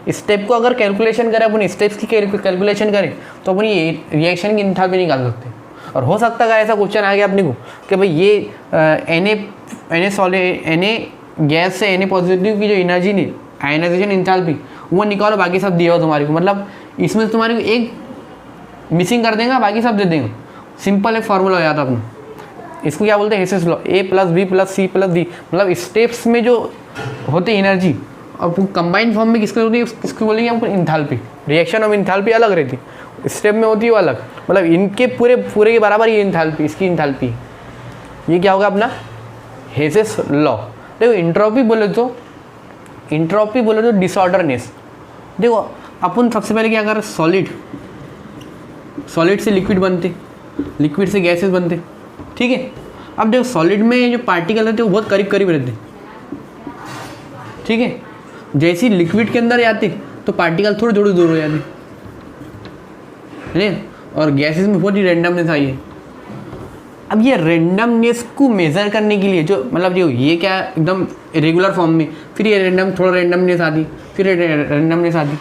स्टेप को अगर कैलकुलेशन करें, अपन स्टेप्स की कैलकुलेशन करें तो अपन ये रिएक्शन की एंथैल्पी निकाल सकते हैं। और हो सकता है ऐसा क्वेश्चन आ गया अपने को कि भाई ये Na गैस से Na पॉजिटिव की जो एनर्जी नहीं, आयनाइजेशन एंथैल्पी, वो निकालो, बाकी सब दिया हो तुम्हारे को। मतलब इसमें तुम्हारे को एक मिसिंग कर देंगे, बाकी सब दे देंगे। सिंपल एक फार्मूला हो जाता अपना। इसको क्या बोलते हैं, Hess's law, A plus B plus C plus D। मतलब स्टेप्स में जो होती है एनर्जी, और कंबाइंड फॉर्म में किसको होती है, किसको बोलेंगे हमको, एंथैल्पी। रिएक्शन ऑफ एंथैल्पी अलग रहती, स्टेप में होती है वो अलग, मतलब इनके पूरे पूरे के बराबर ये इंथैल्पी, इसकी इंथैल्पी, ये क्या होगा अपना हेसेस लॉ। देखो इंट्रोपी बोले तो डिसऑर्डरनेस। देखो अपन सबसे पहले क्या कर, सॉलिड से लिक्विड बनते, लिक्विड से गैसेस बनते, ठीक है। अब देखो सॉलिड में जो पार्टिकल रहते हैं वो बहुत करीब करीब रहते, ठीक है। जैसे ही लिक्विड के अंदर जाते तो पार्टिकल थोड़ी थोड़ी दूर हो जाते है, और गैसेस में बहुत ही रैंडमनेस आई है। अब ये रैंडमनेस को मेज़र करने के लिए जो मतलब जो ये क्या एकदम रेगुलर फॉर्म में, फिर ये थोड़ा रैंडमनेस आती, फिर रैंडमनेस आती,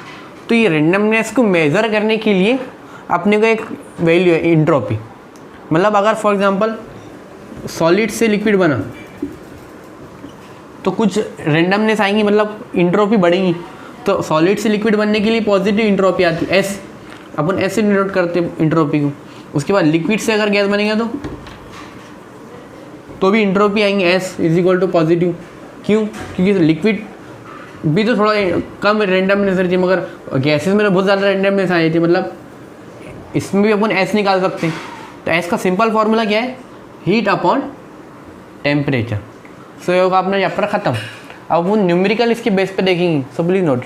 तो ये रैंडमनेस को मेज़र करने के लिए अपने को एक वैल्यू है इंट्रोपी। मतलब अगर फॉर एग्जांपल सॉलिड से लिक्विड बना तो कुछ रैंडमनेस आएंगी, मतलब इंट्रोपी बढ़ेगी। तो सॉलिड से लिक्विड बनने के लिए पॉजिटिव इंट्रोपी आती है, एस, अपन एस से डिनोट करते हैं इंट्रोपी को। उसके बाद लिक्विड से अगर गैस बनेगा तो भी इंट्रोपी आएंगे, S is equal to positive. क्यों? क्योंकि लिक्विड भी तो थोड़ा कम रैंडमनेस रहती है, मगर गैसेस में तो बहुत ज़्यादा रैंडमनेस आई थी, मतलब इसमें भी अपन एस निकाल सकते हैं। तो एस का सिंपल फॉर्मूला क्या है, हीट अपॉन टेम्परेचर। सो ये होगा अपना चैप्टर ख़त्म। अब वो न्यूमेरिकल इसके बेस पे देखेंगे, सो प्लीज़ नोट।